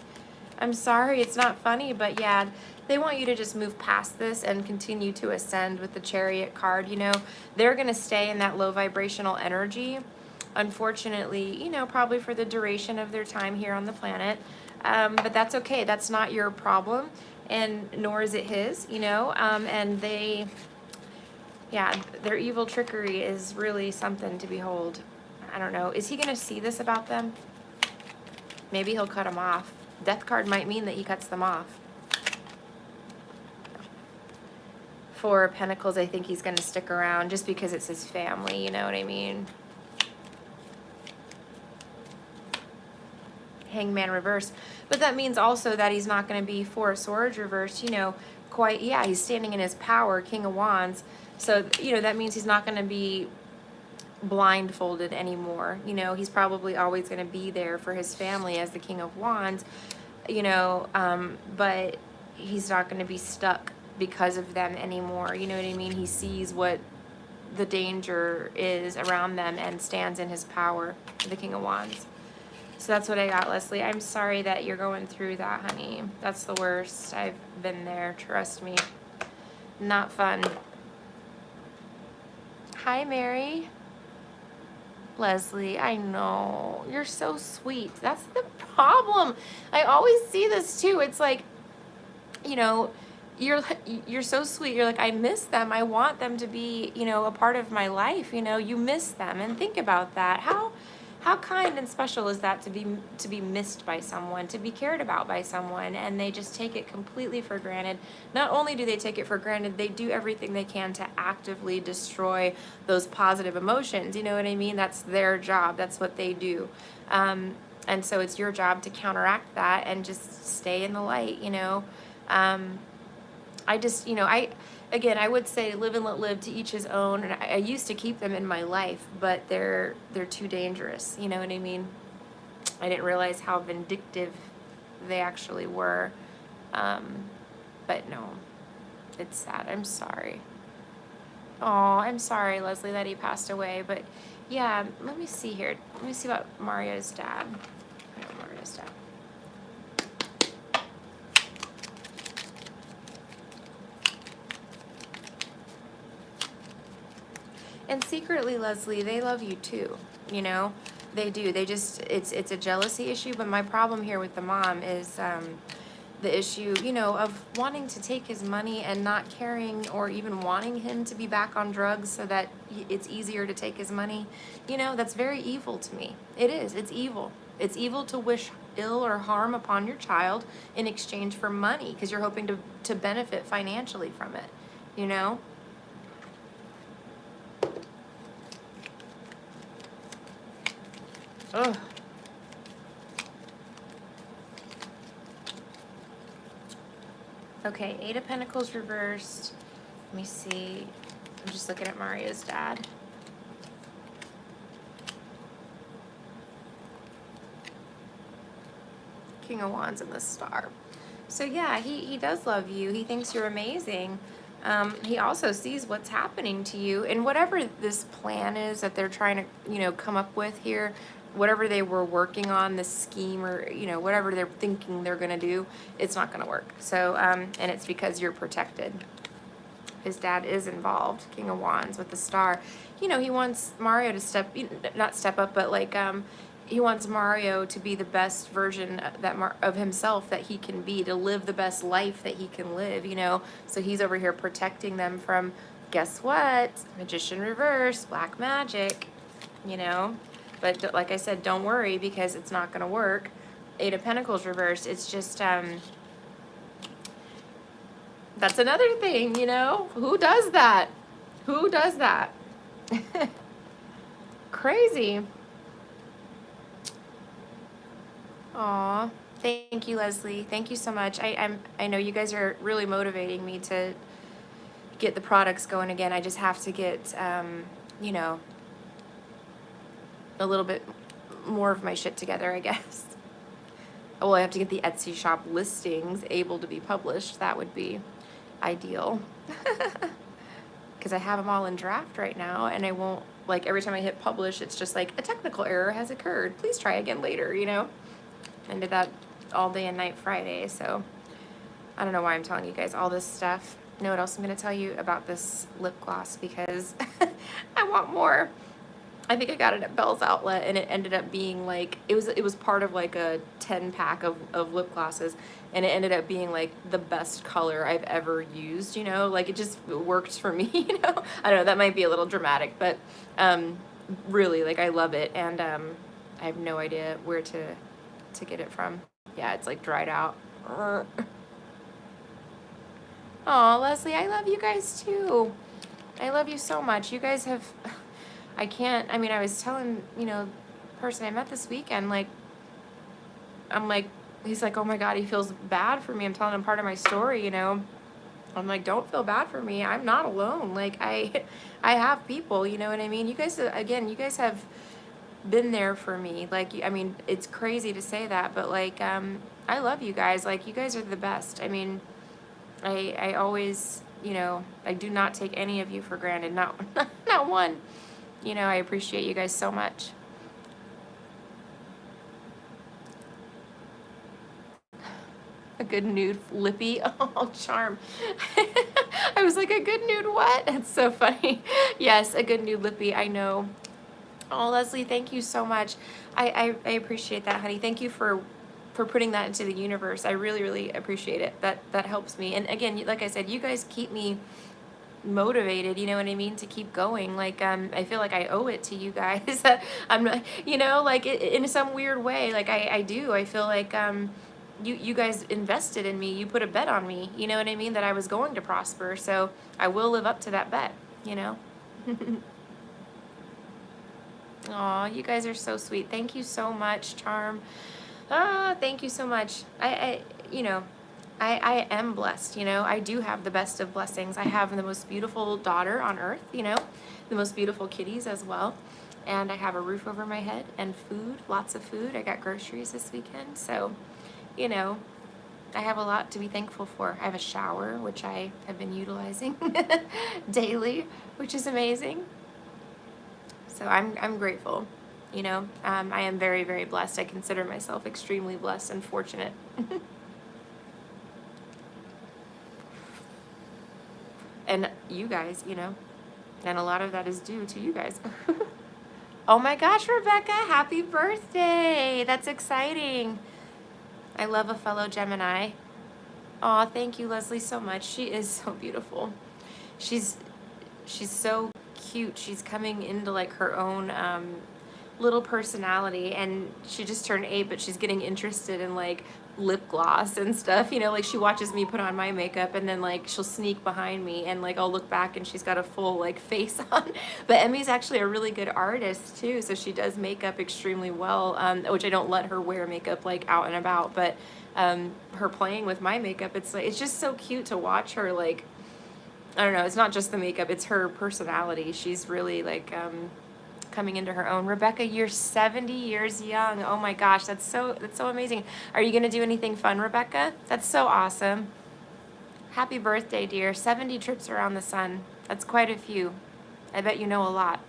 I'm sorry, it's not funny, but yeah, they want you to just move past this and continue to ascend with the Chariot card. They're going to stay in that low vibrational energy, unfortunately, probably for the duration of their time here on the planet. But that's okay. That's not your problem, and nor is it his, and their evil trickery is really something to behold. I don't know. Is he going to see this about them? Maybe he'll cut them off. Death card might mean that he cuts them off. Four of Pentacles, I think he's going to stick around just because it's his family, you know what I mean? Hangman reversed. But that means also that he's not going to be Four of Swords reversed, he's standing in his power, King of Wands. So, that means he's not going to be blindfolded anymore. He's probably always going to be there for his family as the King of Wands, but he's not going to be stuck because of them anymore. You know what I mean? He sees what the danger is around them and stands in his power, the King of Wands. So that's what I got, Leslie. I'm sorry that you're going through that, honey. That's the worst. I've been there, trust me. Not fun. Hi, Mary. Leslie, I know. You're so sweet. That's the problem. I always see this too. It's like, you're so sweet. You're like, I miss them. I want them to be, a part of my life. You miss them. And think about that. How kind and special is that to be missed by someone, to be cared about by someone, and they just take it completely for granted. Not only do they take it for granted, they do everything they can to actively destroy those positive emotions. You know what I mean? That's their job. That's what they do. And so it's your job to counteract that and just stay in the light, you know. I just, you know, again, I would say live and let live, to each his own. And I used to keep them in my life, but they're too dangerous. You know what I mean? I didn't realize how vindictive they actually were. But no, it's sad. I'm sorry. Oh, I'm sorry, Leslie, that he passed away. But yeah, let me see here. Let me see about Mario's dad. I know Mario's dad. And secretly, Leslie, they love you too, you know? They do. They just, it's a jealousy issue, but my problem here with the mom is the issue, you know, of wanting to take his money and not caring or even wanting him to be back on drugs so that it's easier to take his money. You know, that's very evil to me. It is. It's evil. It's evil to wish ill or harm upon your child in exchange for money because you're hoping to benefit financially from it, you know? Ugh. Okay, Eight of Pentacles reversed. Let me see. I'm just looking at Mario's dad. King of Wands and the Star. So yeah, he does love you. He thinks you're amazing. He also sees what's happening to you, and whatever this plan is that they're trying to, you know, come up with here, whatever they were working on, this scheme, or, you know, whatever they're thinking they're gonna do, it's not gonna work. So, and it's because you're protected. His dad is involved, King of Wands with the Star. You know, he wants Mario to not step up, but like, he wants Mario to be the best version of himself that he can be, to live the best life that he can live, you know? So he's over here protecting them from, guess what? Magician reverse, black magic, you know? But like I said, don't worry, because it's not going to work. Eight of Pentacles reversed. It's just, that's another thing, you know? Who does that? Who does that? Crazy. Aw, thank you, Leslie. Thank you so much. I know you guys are really motivating me to get the products going again. I just have to get, you know, a little bit more of my shit together, I guess. Well, I have to get the Etsy shop listings able to be published. That would be ideal. Because I have them all in draft right now, and I won't, like, every time I hit publish, it's just like, a technical error has occurred. Please try again later, you know? I did that all day and night Friday, so I don't know why I'm telling you guys all this stuff. You know what else I'm going to tell you about this lip gloss, because I want more. I think I got it at Bell's Outlet, and it ended up being like, it was part of like a 10-pack of lip glosses, and it ended up being like the best color I've ever used, you know? Like, it just worked for me, you know? I don't know, that might be a little dramatic, but really, like, I love it, and I have no idea where to get it from. Yeah, it's like dried out. Oh, Leslie, I love you guys too. I love you so much. You guys have, I mean, I was telling, you know, the person I met this weekend, like, I'm like, he's like, oh my God, he feels bad for me. I'm telling him part of my story, you know. I'm like, don't feel bad for me. I'm not alone. Like, I have people, you know what I mean? You guys, again, you guys have been there for me. Like, I mean, it's crazy to say that, but like, I love you guys. Like, you guys are the best. I mean, I always, you know, I do not take any of you for granted. Not one. You know, I appreciate you guys so much. A good nude lippy. Oh, charm. I was like, a good nude what? That's so funny. Yes, a good nude lippy. I know. Oh, Leslie, thank you so much. I appreciate that, honey. Thank you for putting that into the universe. I really, really appreciate it. That helps me. And again, like I said, you guys keep me motivated, you know what I mean, to keep going. Like, I feel like I owe it to you guys. I'm not, like in some weird way, like I do. I feel like, you guys invested in me. You put a bet on me, you know what I mean, that I was going to prosper. So I will live up to that bet, you know? Aw, you guys are so sweet. Thank you so much, Charm. Ah, thank you so much. You know, I am blessed, I do have the best of blessings. I have the most beautiful daughter on earth, the most beautiful kitties as well. And I have a roof over my head and food, lots of food. I got groceries this weekend. So, you know, I have a lot to be thankful for. I have a shower, which I have been utilizing daily, which is amazing. So I'm grateful. I am very, very blessed. I consider myself extremely blessed and fortunate. And you guys, and a lot of that is due to you guys. Oh my gosh, Rebecca, happy birthday. That's exciting. I love a fellow Gemini. Aw, thank you, Leslie, so much. She is so beautiful. She's so cute. She's coming into like her own little personality, and she just turned 8, but she's getting interested in like lip gloss and stuff, like she watches me put on my makeup, and then like she'll sneak behind me, and like I'll look back and she's got a full like face on. But Emmy's actually a really good artist too, so she does makeup extremely well, which I don't let her wear makeup like out and about, but her playing with my makeup, it's like, it's just so cute to watch her. Like, I don't know, it's not just the makeup, it's her personality. She's really like coming into her own. Rebecca, you're 70 years young. Oh my gosh, that's so amazing. Are you gonna do anything fun, Rebecca? That's so awesome. Happy birthday, dear. 70 trips around the sun. That's quite a few. I bet you know a lot.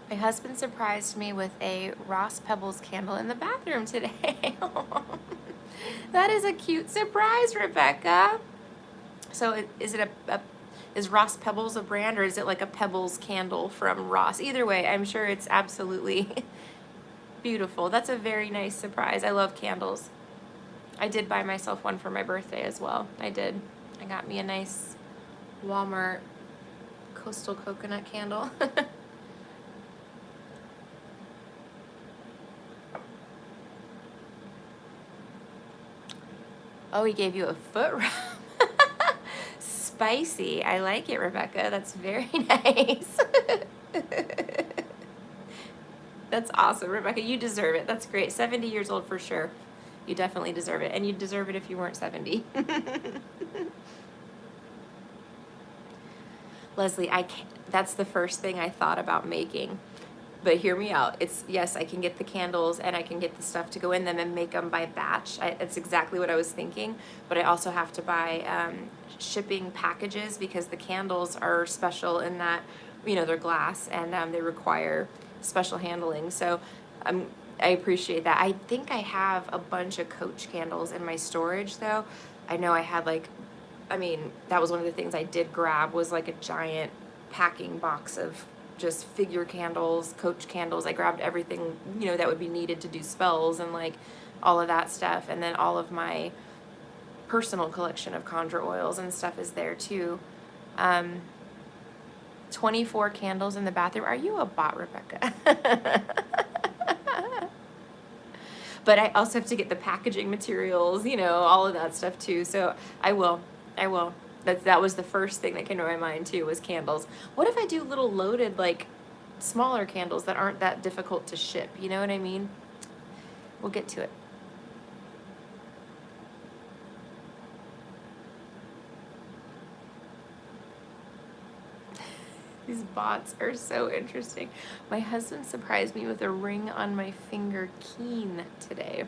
My husband surprised me with a Ross Pebbles candle in the bathroom today. That is a cute surprise, Rebecca. So is Ross Pebbles a brand, or is it like a Pebbles candle from Ross? Either way, I'm sure it's absolutely beautiful. That's a very nice surprise. I love candles. I did buy myself one for my birthday as well. I did. I got me a nice Walmart coastal coconut candle. Oh, he gave you a foot rub. Spicy. I like it, Rebecca. That's very nice. That's awesome, Rebecca. You deserve it. That's great. 70 years old for sure. You definitely deserve it. And you'd deserve it if you weren't 70. Leslie, that's the first thing I thought about making. But hear me out. Yes, I can get the candles and I can get the stuff to go in them and make them by batch. That's exactly what I was thinking. But I also have to buy shipping packages, because the candles are special in that, they're glass, and they require special handling. So I appreciate that. I think I have a bunch of Coach candles in my storage, though. I know I had that was one of the things I did grab, was like a giant packing box of just figure candles, Coach candles. I grabbed everything, that would be needed to do spells and like all of that stuff. And then all of my personal collection of conjure oils and stuff is there too. 24 candles in the bathroom. Are you a bot, Rebecca? But I also have to get the packaging materials, all of that stuff too. So I will. That was the first thing that came to my mind too, was candles. What if I do little loaded, like smaller candles that aren't that difficult to ship? You know what I mean? We'll get to it. These bots are so interesting. My husband surprised me with a ring on my finger keen today.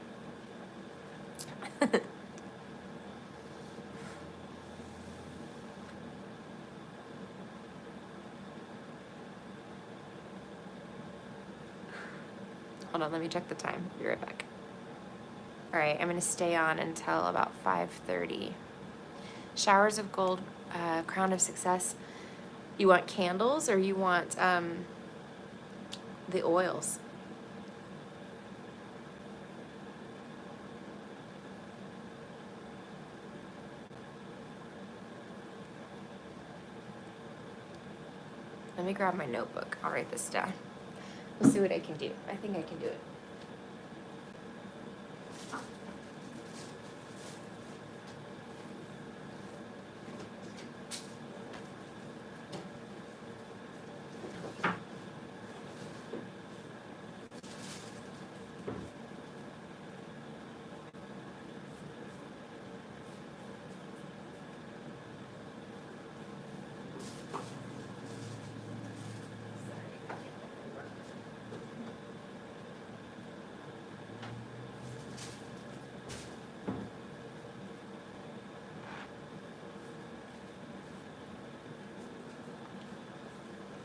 Hold on, let me check the time. Be right back. All right, I'm gonna stay on until about 5:30. Showers of gold, crown of success. You want candles or you want the oils? Let me grab my notebook. I'll write this down. We'll see what I can do. I think I can do it.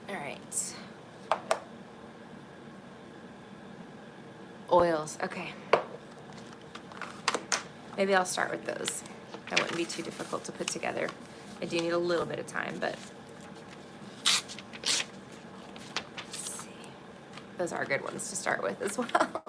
All right. Oils, okay. Maybe I'll start with those. That wouldn't be too difficult to put together. I do need a little bit of time, but let's see. Those are good ones to start with as well.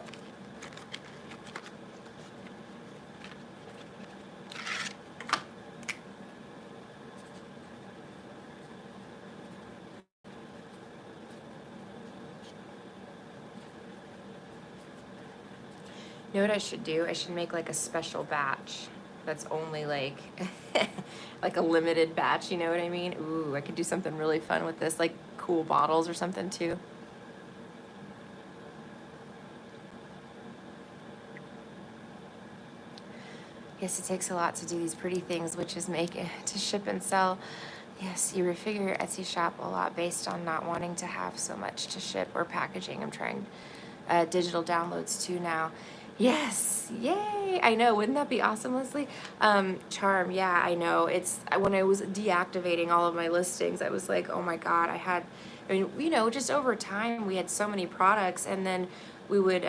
You know what I should do? I should make like a special batch that's only like like a limited batch, you know what I mean? Ooh, I could do something really fun with this, like cool bottles or something too. Yes, it takes a lot to do these pretty things, which is make it to ship and sell. Yes, you refigure your Etsy shop a lot based on not wanting to have so much to ship or packaging. I'm trying digital downloads too now. Yes, yay! I know, wouldn't that be awesome, Leslie? Charm, yeah, I know. It's when I was deactivating all of my listings, I was like, oh my God, I mean, you know, just over time, we had so many products, and then we would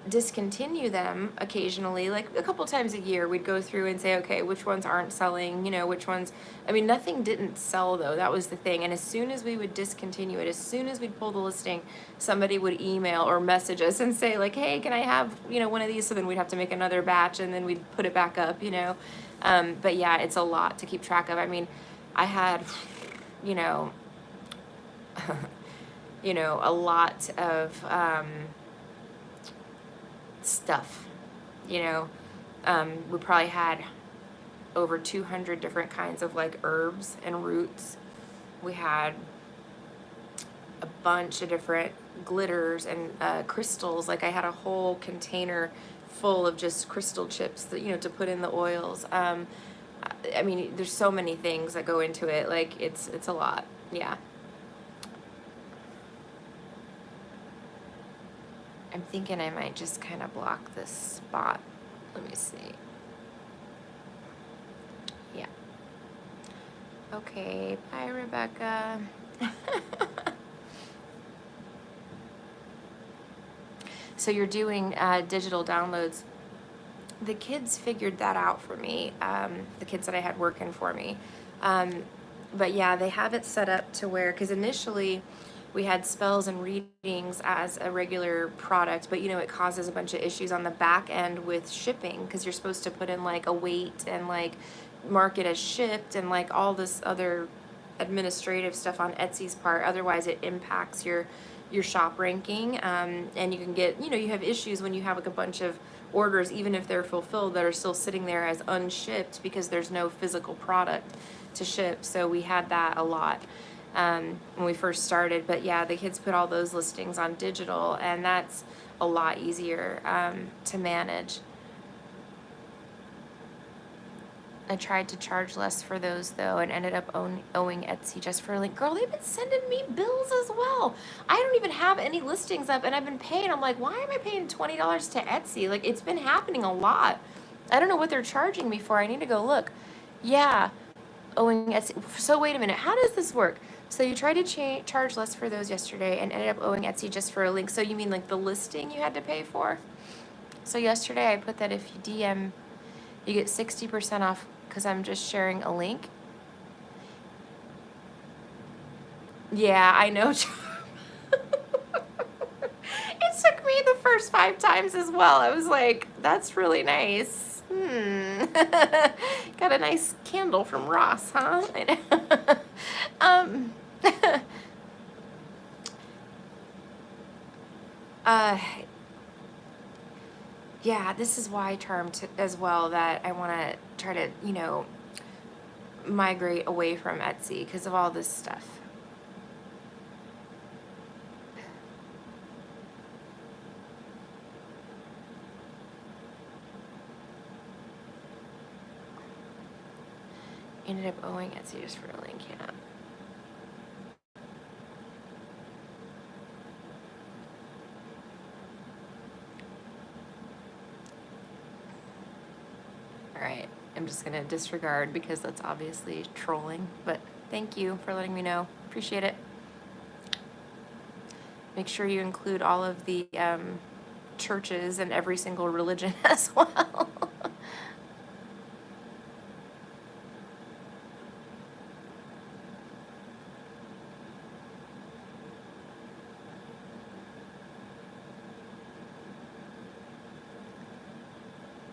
discontinue them occasionally, like a couple times a year. We'd go through and say, okay, which ones aren't selling, you know, which ones, I mean, nothing didn't sell though, that was the thing. And as soon as we would discontinue it, as soon as we'd pull the listing, somebody would email or message us and say like, hey, can I have, you know, one of these? So then we'd have to make another batch and then we'd put it back up, you know. But yeah, it's a lot to keep track of. I mean, I had, you know, you know, a lot of stuff, you know. We probably had over 200 different kinds of like herbs and roots. We had a bunch of different glitters and crystals. Like I had a whole container full of just crystal chips that, you know, to put in the oils. I mean, there's so many things that go into it. Like it's a lot. Yeah. I'm thinking I might just kind of block this spot. Let me see. Yeah. Okay, bye, Rebecca. So you're doing digital downloads. The kids figured that out for me, the kids that I had working for me. But yeah, they have it set up to where, because initially we had spells and readings as a regular product, but you know, it causes a bunch of issues on the back end with shipping, because you're supposed to put in like a weight and like mark it as shipped and like all this other administrative stuff on Etsy's part. Otherwise it impacts your shop ranking, and you can get, you know, you have issues when you have like a bunch of orders, even if they're fulfilled, that are still sitting there as unshipped because there's no physical product to ship. So we had that a lot when we first started. But yeah, the kids put all those listings on digital, and that's a lot easier to manage. I tried to charge less for those though, and ended up owing Etsy just for a link. Girl, they've been sending me bills as well. I don't even have any listings up, and I've been paying. I'm like, why am I paying $20 to Etsy? Like, it's been happening a lot. I don't know what they're charging me for. I need to go look. Yeah, owing Etsy. So wait a minute, how does this work? So you tried to charge less for those yesterday and ended up owing Etsy just for a link. So you mean like the listing you had to pay for? So yesterday I put that if you DM, you get 60% off because I'm just sharing a link. Yeah, I know. It took me the first 5 times as well. I was like, that's really nice. Got a nice candle from Ross, huh? I know. um, uh, yeah, this is why Charmed as well, that I want to try to, migrate away from Etsy because of all this stuff. Ended up owing Etsy just for a link, yeah. All right, I'm just gonna disregard because that's obviously trolling, but thank you for letting me know. Appreciate it. Make sure you include all of the churches and every single religion as well.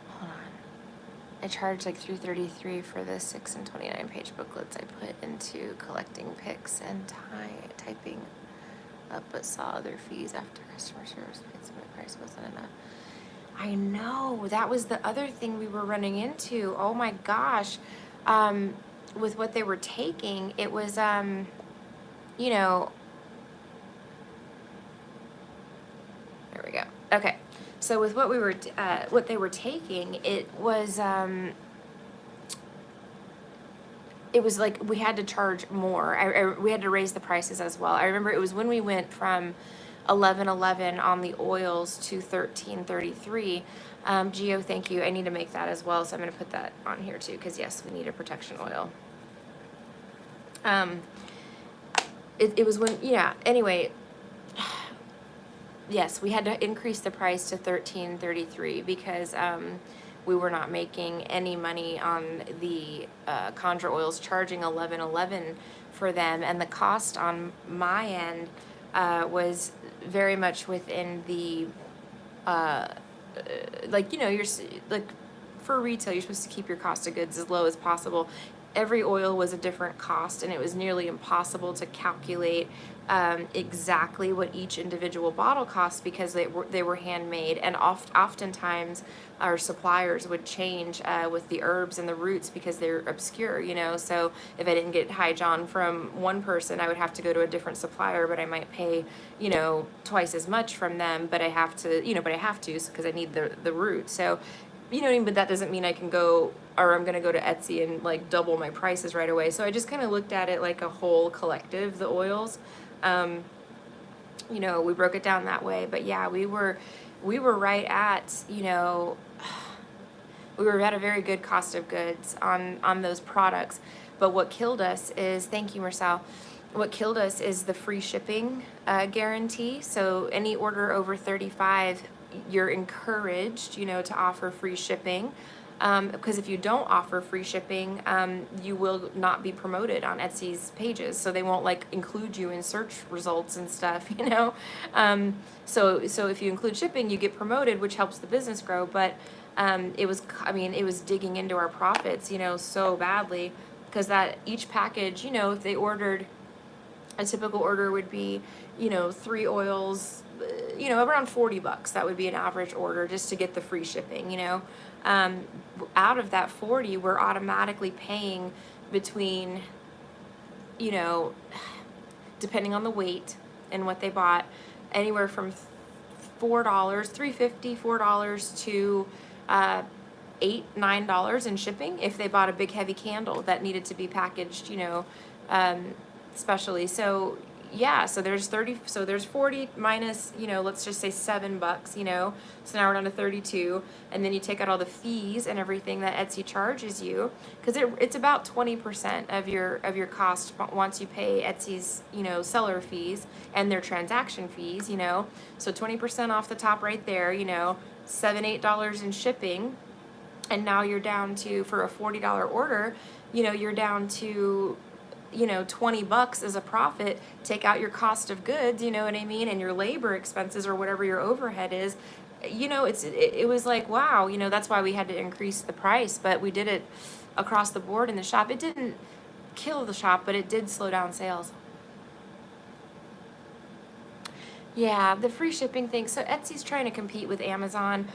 Hold on. I charged like $333 for the 6 and 29 page booklets I put into collecting pics and typing up, but saw other fees after customer service paid, so my price wasn't enough. I know, that was the other thing we were running into. Oh my gosh. With what they were taking, it was, you know, there we go. Okay. So with what what they were taking, it was like we had to charge more. We had to raise the prices as well. I remember it was when we went from 11.11 on the oils to 13.33. Geo, thank you. I need to make that as well, so I'm going to put that on here too, because yes, we need a protection oil. It was when, yeah, anyway, yes, we had to increase the price to 13.33 because we were not making any money on the Conjure oils, charging 11.11 for them, and the cost on my end was very much within the like, you know, you're like, for retail, you're supposed to keep your cost of goods as low as possible. Every oil was a different cost, and it was nearly impossible to calculate exactly what each individual bottle cost because they were handmade, and oftentimes our suppliers would change with the herbs and the roots because they're obscure, you know. So if I didn't get High John from one person, I would have to go to a different supplier, but I might pay, you know, twice as much from them, but I have to because I need the root. So, you know what I mean? But that doesn't mean I can go, or I'm going to go to Etsy and like double my prices right away. So I just kind of looked at it like a whole collective, the oils. You know, we broke it down that way. But yeah, we were right at, you know, we were at a very good cost of goods on those products. But what killed us is, thank you, Marcel. What killed us is the free shipping guarantee. So any order over 35, you're encouraged, you know, to offer free shipping. Because if you don't offer free shipping, you will not be promoted on Etsy's pages. So they won't like include you in search results and stuff, you know? So if you include shipping, you get promoted, which helps the business grow. But it was digging into our profits, you know, so badly, because that each package, you know, if they ordered, a typical order would be, you know, 3 oils, you know, around $40. That would be an average order just to get the free shipping, you know. Out of that 40, we're automatically paying between, you know, depending on the weight and what they bought, anywhere from $4, $3.50, $4 to $8-9 in shipping if they bought a big heavy candle that needed to be packaged, you know, specially. So yeah, so there's 40 minus, you know, let's just say $7, you know, so now we're down to 32, and then you take out all the fees and everything that Etsy charges you, because it's about 20% of your cost once you pay Etsy's, you know, seller fees and their transaction fees, you know, so 20% off the top right there, you know, $7-8 in shipping. and now you're down to, for a $40 order, you're down to, $20 as a profit. Take out your cost of goods, you know what I mean, and your labor expenses or whatever your overhead is. It was like, wow, that's why we had to increase the price, but we did it across the board in the shop. It didn't kill the shop, but it did slow down sales. Yeah, the free shipping thing. So Etsy's trying to compete with Amazon,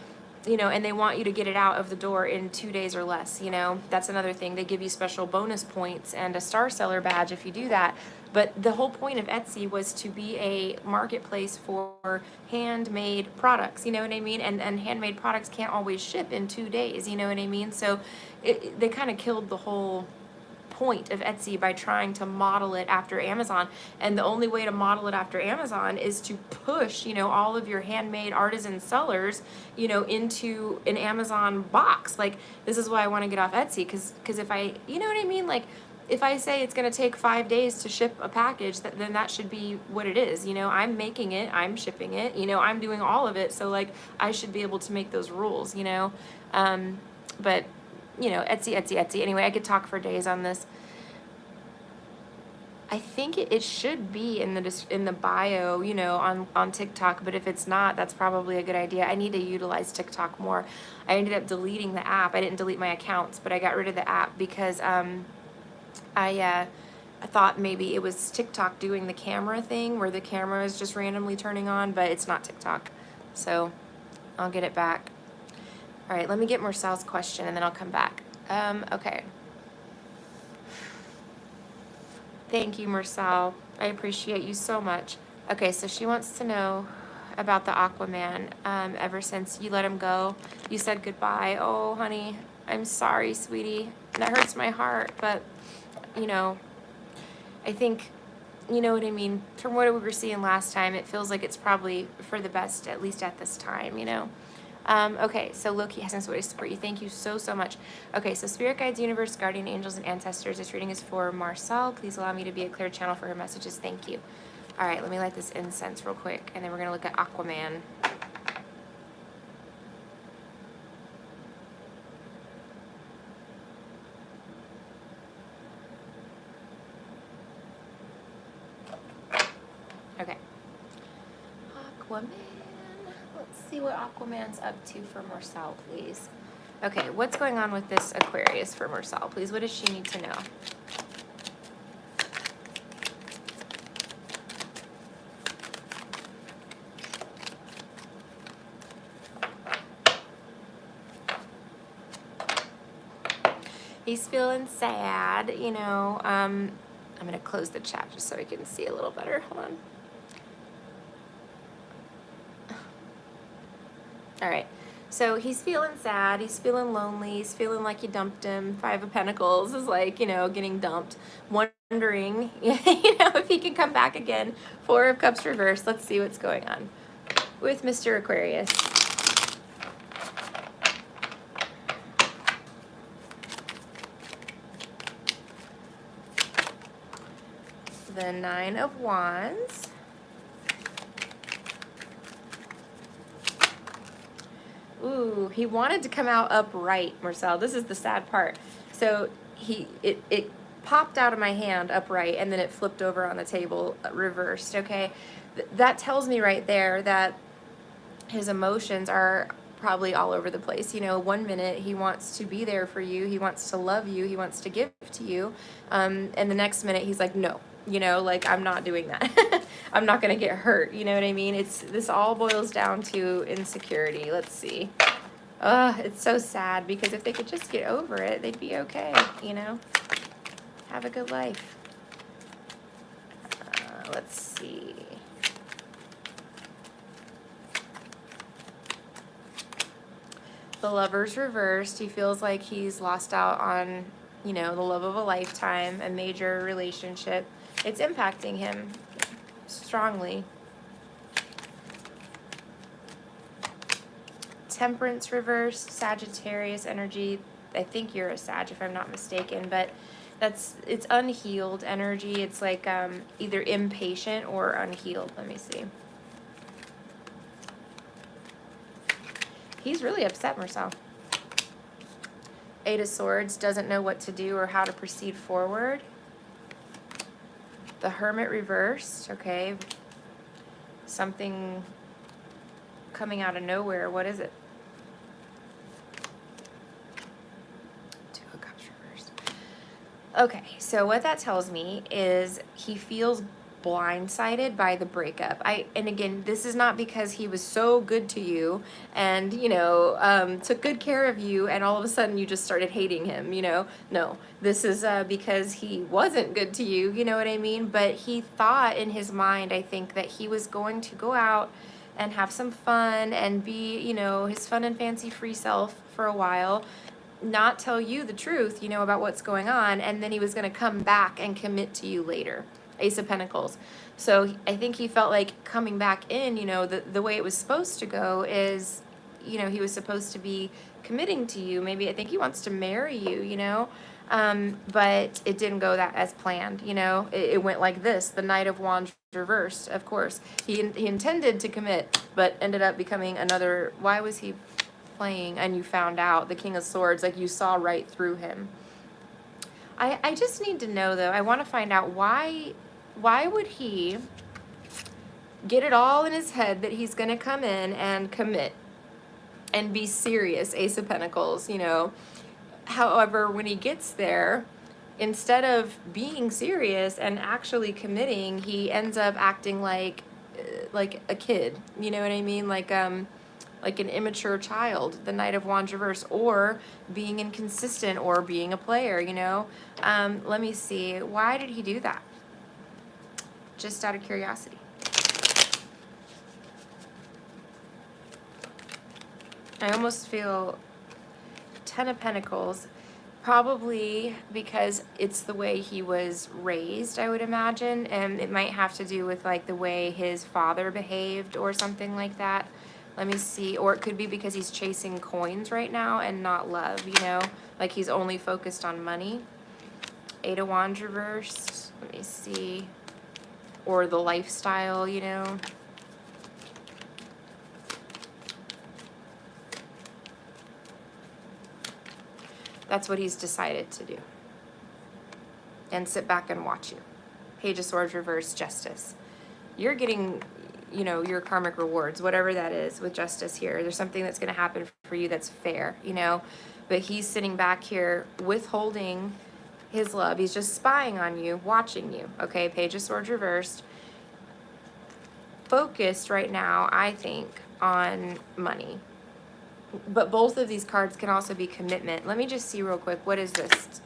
and they want you to get it out of the door in 2 days or less. That's another thing. They give you special bonus points and a star seller badge if you do that. But the whole point of Etsy was to be a marketplace for handmade products, you know what I mean? And handmade products can't always ship in 2 days, you know what I mean? So they kind of killed the whole point of Etsy by trying to model it after Amazon. And the only way to model it after Amazon is to push, all of your handmade artisan sellers, into an Amazon box. Like, this is why I want to get off Etsy, because if I, you know what I mean? Like, if I say it's going to take 5 days to ship a package, then that should be what it is. I'm making it, I'm shipping it, I'm doing all of it. So, like, I should be able to make those rules, but Etsy. Anyway, I could talk for days on this. I think it should be in the bio, on TikTok. But if it's not, that's probably a good idea. I need to utilize TikTok more. I ended up deleting the app. I didn't delete my accounts, but I got rid of the app because I thought maybe it was TikTok doing the camera thing where the camera is just randomly turning on, but it's not TikTok. So I'll get it back. All right, let me get Marcel's question and then I'll come back. Okay. Thank you, Marcel. I appreciate you so much. Okay, so she wants to know about the Aquaman. Ever since you let him go, you said goodbye. Oh, honey, I'm sorry, sweetie. That hurts my heart, but, I think, you know what I mean? From what we were seeing last time, it feels like it's probably for the best, at least at this time, Okay, so Loki has a way to support you. Thank you so, so much. Okay, so Spirit Guides, Universe, Guardian Angels, and Ancestors. This reading is for Marcel. Please allow me to be a clear channel for her messages. Thank you. All right, let me light this incense real quick, and then we're going to look at Aquaman. Okay. Aquaman. Let's see what Aquaman's up to for Marcel, please. Okay, what's going on with this Aquarius for Marcel, please? What does she need to know? He's feeling sad, I'm going to close the chat just so I can see a little better. Hold on. All right, so he's feeling sad, he's feeling lonely, he's feeling like you dumped him. Five of Pentacles is like, getting dumped. Wondering, if he can come back again. Four of Cups reversed. Let's see what's going on with Mr. Aquarius. The Nine of Wands. Ooh, he wanted to come out upright, Marcel. This is the sad part. So it popped out of my hand upright, and then it flipped over on the table reversed, okay? That tells me right there that his emotions are probably all over the place. 1 minute he wants to be there for you, he wants to love you, he wants to give to you, and the next minute he's like, no, I'm not doing that. I'm not gonna get hurt, you know what I mean? This all boils down to insecurity. Let's see. It's so sad, because if they could just get over it, they'd be okay, have a good life. Let's see. The Lover's reversed. He feels like he's lost out on, the love of a lifetime, a major relationship. It's impacting him strongly. Temperance reversed, Sagittarius energy. I think you're a Sag if I'm not mistaken, but it's unhealed energy. It's like either impatient or unhealed. Let me see. He's really upset, Marcel. Eight of Swords, doesn't know what to do or how to proceed forward. The Hermit reversed, okay. Something coming out of nowhere. What is it? Two of Cups reversed. Okay, so what that tells me is he feels blindsided by the breakup. And again, this is not because he was so good to you and, took good care of you and all of a sudden you just started hating him, No, this is because he wasn't good to you, you know what I mean? But he thought in his mind, I think, that he was going to go out and have some fun and be, his fun and fancy free self for a while, not tell you the truth, about what's going on, and then he was going to come back and commit to you later. Ace of Pentacles. So I think he felt like coming back in, the way it was supposed to go is, he was supposed to be committing to you. Maybe I think he wants to marry you, but it didn't go that as planned, it went like this. The Knight of Wands reversed, of course. He intended to commit, but ended up becoming another. Why was he playing? And you found out. The King of Swords, like you saw right through him. I just need to know, though, I want to find out why would he get it all in his head that he's going to come in and commit and be serious, Ace of Pentacles, However, when he gets there, instead of being serious and actually committing, he ends up acting like a kid, you know what I mean? Like an immature child, the Knight of Wands reverse, or being inconsistent or being a player, Let me see. Why did he do that? Just out of curiosity. I almost feel 10 of Pentacles, probably because it's the way he was raised, I would imagine, and it might have to do with like the way his father behaved or something like that. Let me see. Or it could be because he's chasing coins right now and not love, like he's only focused on money. Eight of Wands reversed. Let me see. Or the lifestyle, That's what he's decided to do. And sit back and watch you. Page of Swords reverse, Justice. You're getting, your karmic rewards, whatever that is with Justice here. There's something that's going to happen for you that's fair, But he's sitting back here withholding his love. He's just spying on you, watching you. Okay, Page of Swords reversed. Focused right now, I think, on money. But both of these cards can also be commitment. Let me just see real quick. What is this?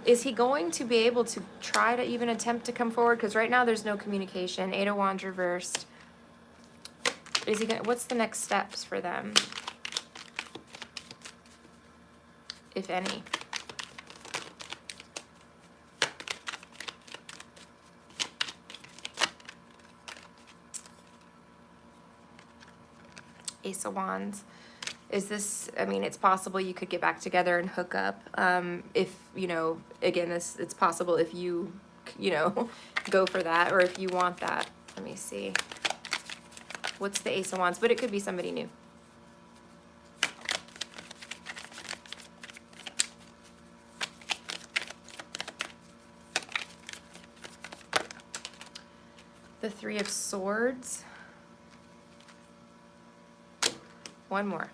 Is he going to be able to try to even attempt to come forward? Because right now there's no communication. Eight of Wands reversed. Is he gonna, what's the next steps for them? If any. Ace of Wands. Is this, it's possible you could get back together and hook up. If, again, it's possible if you, go for that or if you want that. Let me see. What's the Ace of Wands? But it could be somebody new. The Three of Swords. One more.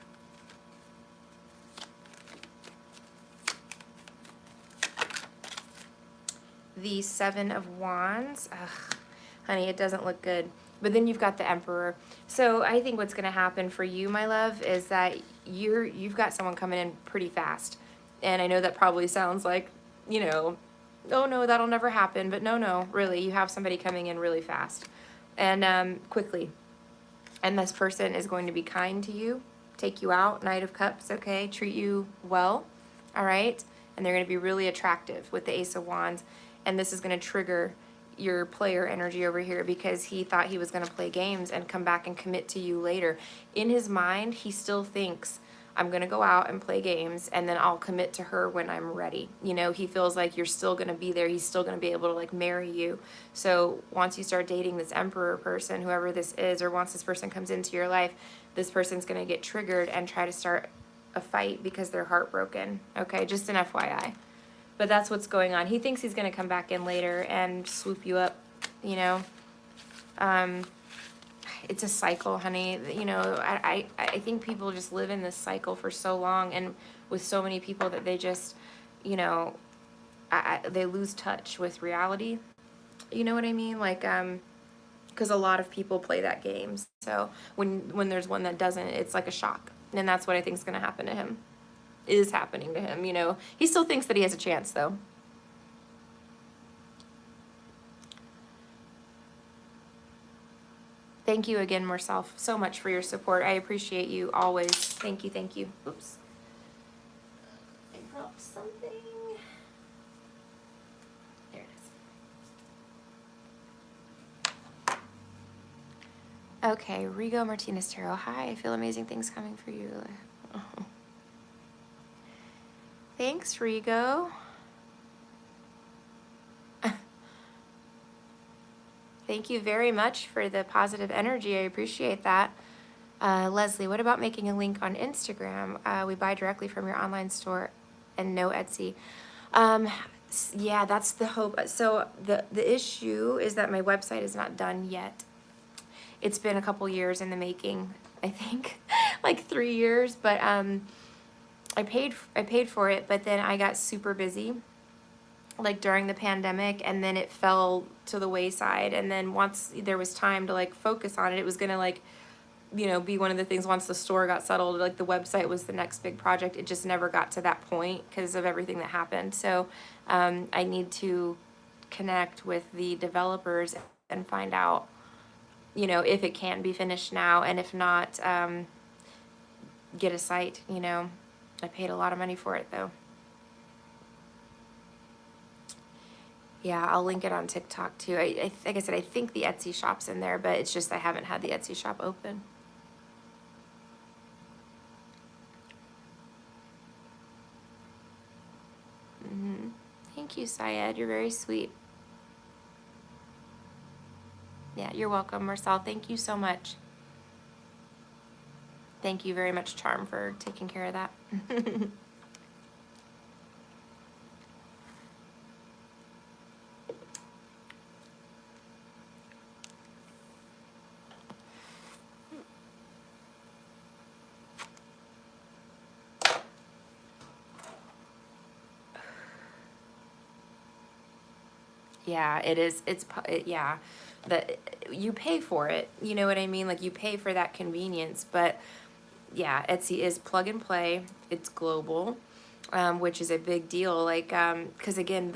The Seven of Wands. Ugh, honey, it doesn't look good. But then you've got the Emperor. So I think what's going to happen for you, my love, is that you've got someone coming in pretty fast. And I know that probably sounds like, oh no, that'll never happen. But no, really, you have somebody coming in really fast and quickly. And this person is going to be kind to you, take you out, Knight of Cups, okay, treat you well, all right? And they're going to be really attractive with the Ace of Wands. And this is going to trigger your player energy over here because he thought he was going to play games and come back and commit to you later. In his mind, he still thinks, I'm going to go out and play games, and then I'll commit to her when I'm ready. You know, he feels like you're still going to be there. He's still going to be able to like marry you. So once you start dating this emperor person, whoever this is, or once this person comes into your life, this person's going to get triggered and try to start a fight because they're heartbroken. Okay, just an FYI. But that's what's going on. He thinks he's going to come back in later and swoop you up, you know. It's a cycle, honey. You know, I think people just live in this cycle for so long, and with so many people that they just, you know, they lose touch with reality. You know what I mean? Like, because a lot of people play that game. So when there's one that doesn't, it's like a shock. And that's what I think is going to happen to him. Is happening to him, you know. He still thinks that he has a chance, though. Thank you again, Marcel, so much for your support. I appreciate you always. Thank you, thank you. Oops. I dropped something. There it is. Okay, Rigo Martinez Tarot. Hi, I feel amazing things coming for you. Oh. Thanks, Rigo. Thank you very much for the positive energy. I appreciate that. Leslie, what about making a link on Instagram? We buy directly from your online store and no Etsy. Yeah, that's the hope. So the issue is that my website is not done yet. It's been a couple years in the making, I think, like 3 years. But I paid for it, but then I got super busy, like during the pandemic, and then it fell to the wayside. And then once there was time to like focus on it, it was gonna like, you know, be one of the things. Once the store got settled, like the website was the next big project. It just never got to that point because of everything that happened. So I need to connect with the developers and find out, you know, if it can be finished now, and if not, get a site. You know, I paid a lot of money for it though. Yeah, I'll link it on TikTok too. Like I said, I think the Etsy shop's in there, but it's just I haven't had the Etsy shop open. Thank you, Syed. You're very sweet. Yeah, you're welcome, Marcel. Thank you so much. Thank you very much, Charm, for taking care of that. Yeah, it is. Yeah, that you pay for it. You know what I mean? Like you pay for that convenience, but yeah, Etsy is plug and play. It's global, which is a big deal. Like, because again,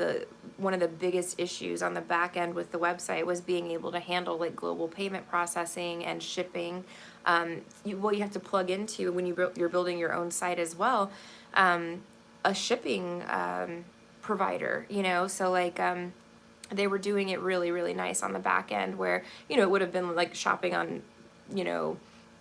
one of the biggest issues on the back end with the website was being able to handle like global payment processing and shipping. You have to plug into when you're building your own site as well, a shipping provider. You know, so like. They were doing it really, really nice on the back end where, you know, it would have been like shopping on, you know,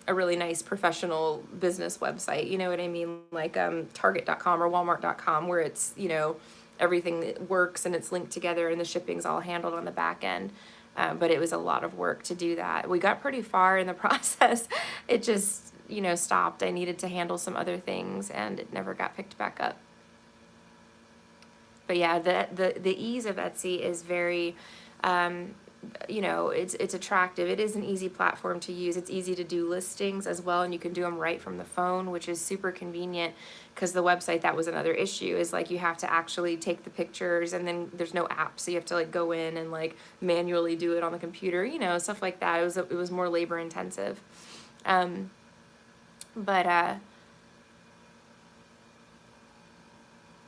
a really nice professional business website, you know what I mean? Like Target.com or Walmart.com, where it's, you know, everything works and it's linked together and the shipping's all handled on the back end. But it was a lot of work to do that. We got pretty far in the process. It just, you know, stopped. I needed to handle some other things and it never got picked back up. But yeah, the ease of Etsy is very, you know, it's attractive. It is an easy platform to use. It's easy to do listings as well, and you can do them right from the phone, which is super convenient. Because the website, that was another issue, is like you have to actually take the pictures, and then there's no app, so you have to like go in and like manually do it on the computer, you know, stuff like that. It was more labor intensive, but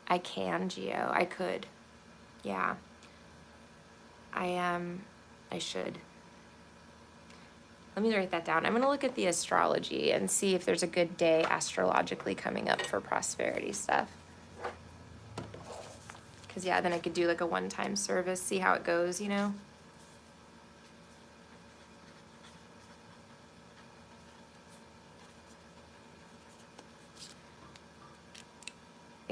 I can, Geo. I could. Yeah. I should. Let me write that down. I'm going to look at the astrology and see if there's a good day astrologically coming up for prosperity stuff. Because, yeah, then I could do like a one-time service, see how it goes, you know?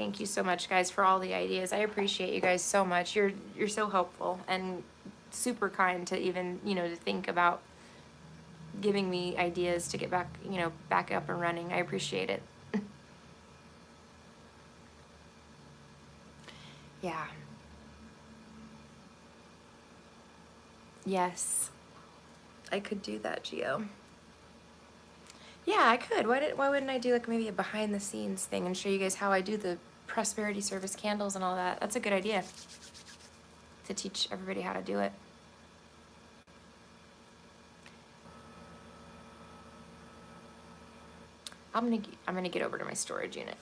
Thank you so much, guys, for all the ideas. I appreciate you guys so much. You're so helpful and super kind to even, to think about giving me ideas to get back, back up and running. I appreciate it. Yeah. Yes. I could do that, Gio. Yeah, I could. Why wouldn't I do like maybe a behind the scenes thing and show you guys how I do the prosperity service candles and all that? That's a good idea to teach everybody how to do it. I'm gonna get over to my storage unit.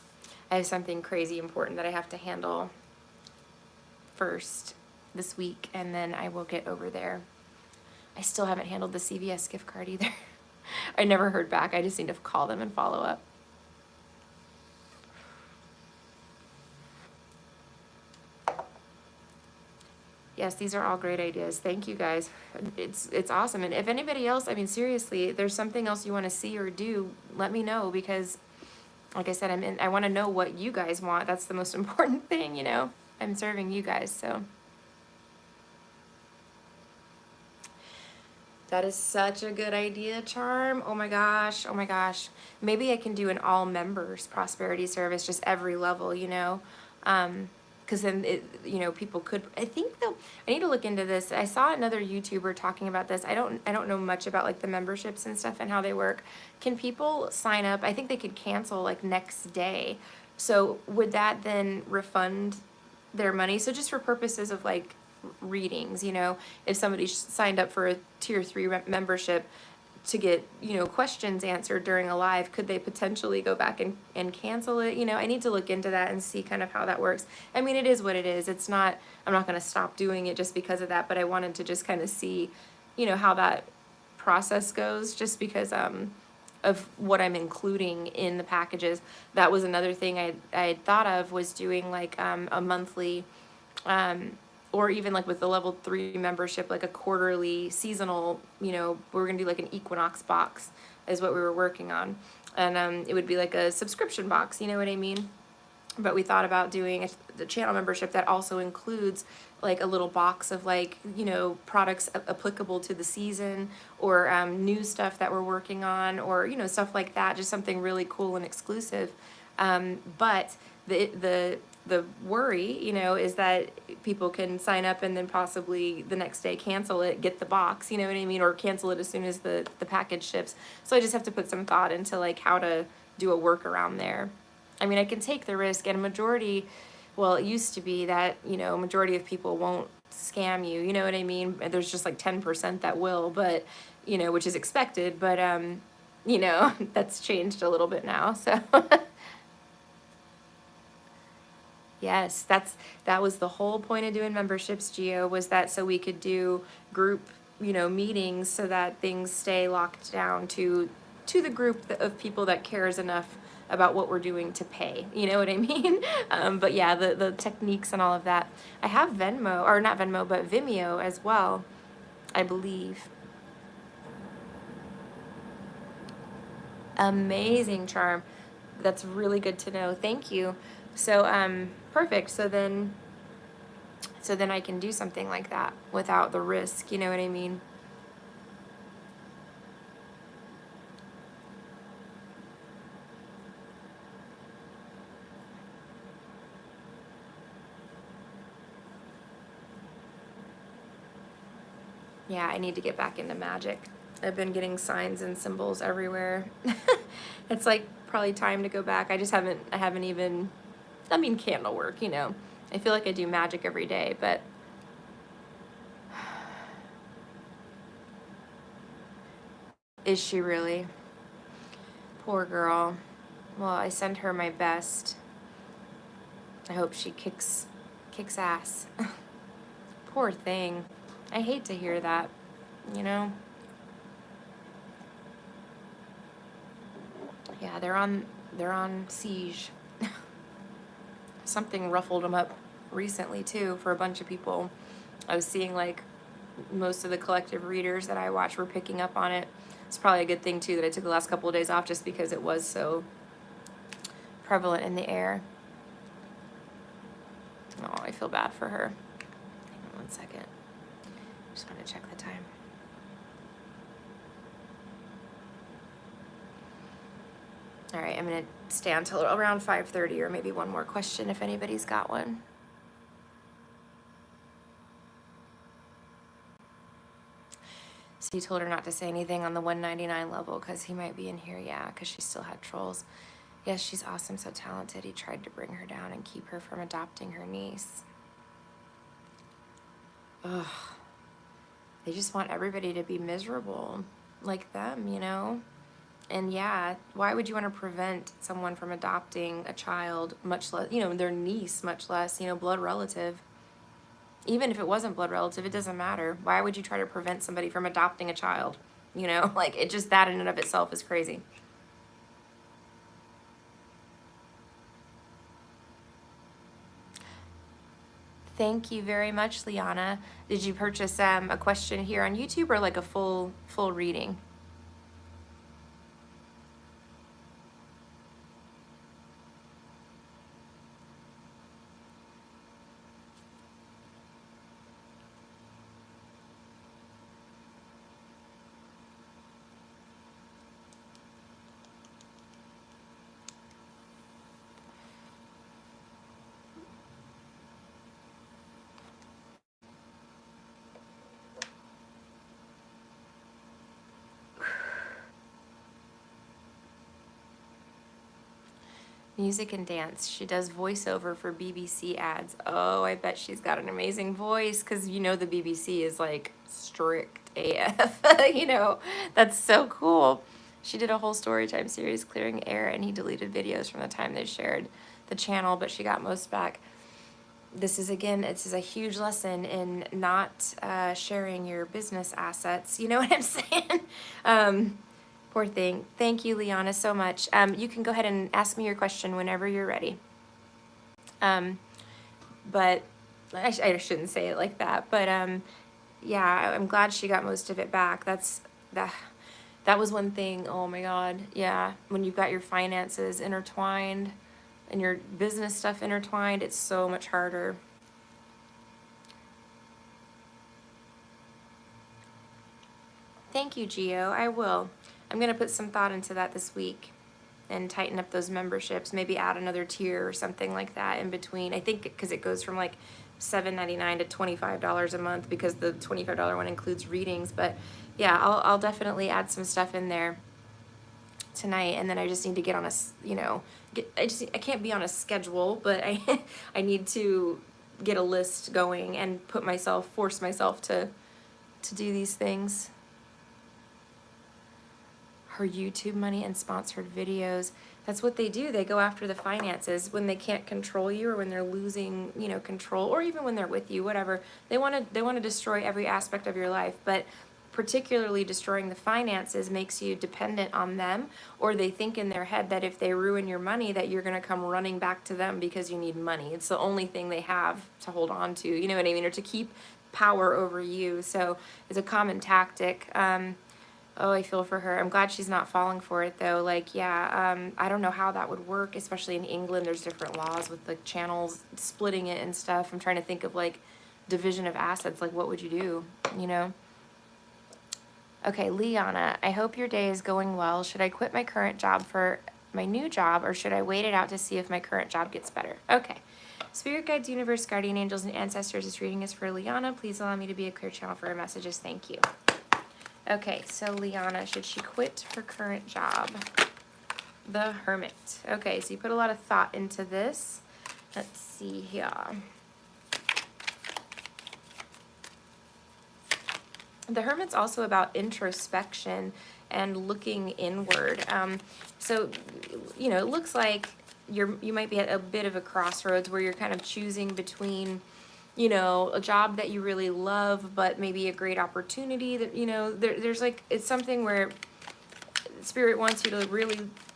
I have something crazy important that I have to handle first this week, and then I will get over there. I still haven't handled the CVS gift card either. I never heard back. I just need to call them and follow up. Yes, these are all great ideas. Thank you, guys. It's awesome. And if anybody else, I mean, seriously, if there's something else you want to see or do, let me know, because like I said, I want to know what you guys want. That's the most important thing, I'm serving you guys, so. That is such a good idea, Charm. Oh my gosh. Oh my gosh. Maybe I can do an all members prosperity service, just every level, because then people could, I think though, I need to look into this. I saw another YouTuber talking about this. I don't know much about like the memberships and stuff and how they work. Can people sign up? I think they could cancel like next day. So would that then refund their money? So just for purposes of like readings, if somebody signed up for a tier 3 membership to get, questions answered during a live, could they potentially go back and cancel it? I need to look into that and see kind of how that works. I mean, it is what it is. It's not, I'm not going to stop doing it just because of that, but I wanted to just kind of see, how that process goes, just because of what I'm including in the packages. That was another thing I had thought of, was doing like a monthly or even like with the level 3 membership, like a quarterly seasonal, we're gonna do like an equinox box is what we were working on. And it would be like a subscription box, you know what I mean? But we thought about doing the channel membership that also includes like a little box of like, products applicable to the season, or new stuff that we're working on, or, stuff like that, just something really cool and exclusive. But the worry, is that people can sign up and then possibly the next day cancel it, get the box, you know what I mean? Or cancel it as soon as the package ships. So I just have to put some thought into like how to do a workaround there. I mean, I can take the risk, and it used to be that, majority of people won't scam you, you know what I mean? There's just like 10% that will, but, which is expected, but, that's changed a little bit now, so. Yes, that was the whole point of doing memberships, Gio, was that so we could do group, meetings, so that things stay locked down to the group of people that cares enough about what we're doing to pay. You know what I mean? But yeah, the techniques and all of that. I have Venmo, or not Venmo, but Vimeo as well, I believe. Amazing, Charm. That's really good to know. Thank you. So, perfect. So then I can do something like that without the risk, you know what I mean? Yeah, I need to get back into magic. I've been getting signs and symbols everywhere. It's like probably time to go back. I haven't even, candle work, I feel like I do magic every day, but is she really? Poor girl. Well, I send her my best. I hope she kicks ass. Poor thing. I hate to hear that, Yeah, they're on siege. Something ruffled them up recently too for a bunch of people. I was seeing like most of the collective readers that I watch were picking up on it. It's probably a good thing too that I took the last couple of days off, just because it was so prevalent in the air. Oh, I feel bad for her. Hang on one second. Just want to check the time. All right, I'm going to stay until around 5:30 or maybe one more question if anybody's got one. So you told her not to say anything on the 199 level because he might be in here. Yeah, because she still had trolls. Yes, she's awesome, so talented. He tried to bring her down and keep her from adopting her niece. Ugh. They just want everybody to be miserable like them, you know? And yeah, why would you want to prevent someone from adopting a child, much less, you know, their niece, much less, you know, blood relative? Even if it wasn't blood relative, it doesn't matter. Why would you try to prevent somebody from adopting a child? You know, like it just, that in and of itself is crazy. Thank you very much, Liana. Did you purchase a question here on YouTube or like a full reading? Music and dance. She does voiceover for BBC ads. Oh, I bet she's got an amazing voice because you know the BBC is like strict AF. You know, that's so cool. She did a whole storytime series, Clearing Air, and he deleted videos from the time they shared the channel, but she got most back. This is, again, this is a huge lesson in not sharing your business assets. You know what I'm saying? Poor thing. Thank you, Liana, so much. You can go ahead and ask me your question whenever you're ready. But I shouldn't say it like that. But yeah, I'm glad she got most of it back. That was one thing. Oh my God. Yeah, when you've got your finances intertwined and your business stuff intertwined, it's so much harder. Thank you, Gio. I will. I'm going to put some thought into that this week and tighten up those memberships, maybe add another tier or something like that in between. I think because it goes from like $7.99 to $25 a month because the $25 one includes readings. But yeah, I'll definitely add some stuff in there tonight, and then I just need to get on a, you know, I can't be on a schedule, but I need to get a list going and force myself to do these things. Her YouTube money and sponsored videos. That's what they do. They go after the finances when they can't control you or when they're losing, you know, control, or even when they're with you, whatever. They want to destroy every aspect of your life, but particularly destroying the finances makes you dependent on them, or they think in their head that if they ruin your money that you're going to come running back to them because you need money. It's the only thing they have to hold on to, you know what I mean, or to keep power over you. So it's a common tactic. Oh, I feel for her. I'm glad she's not falling for it though. Like, yeah, I don't know how that would work, especially in England. There's different laws with the channels splitting it and stuff. I'm trying to think of like division of assets. Like, what would you do, you know? Okay, Liana, I hope your day is going well. Should I quit my current job for my new job, or should I wait it out to see if my current job gets better? Okay. Spirit guides, universe, guardian angels, and ancestors, this reading is for Liana. Please allow me to be a clear channel for her messages. Thank you. Okay, so Liana, should she quit her current job? The Hermit. Okay, so you put a lot of thought into this. Let's see here. The Hermit's also about introspection and looking inward. So, you know, it looks like you might be at a bit of a crossroads where you're kind of choosing between, you know, a job that you really love, but maybe a great opportunity that, you know, there's like, it's something where Spirit wants you to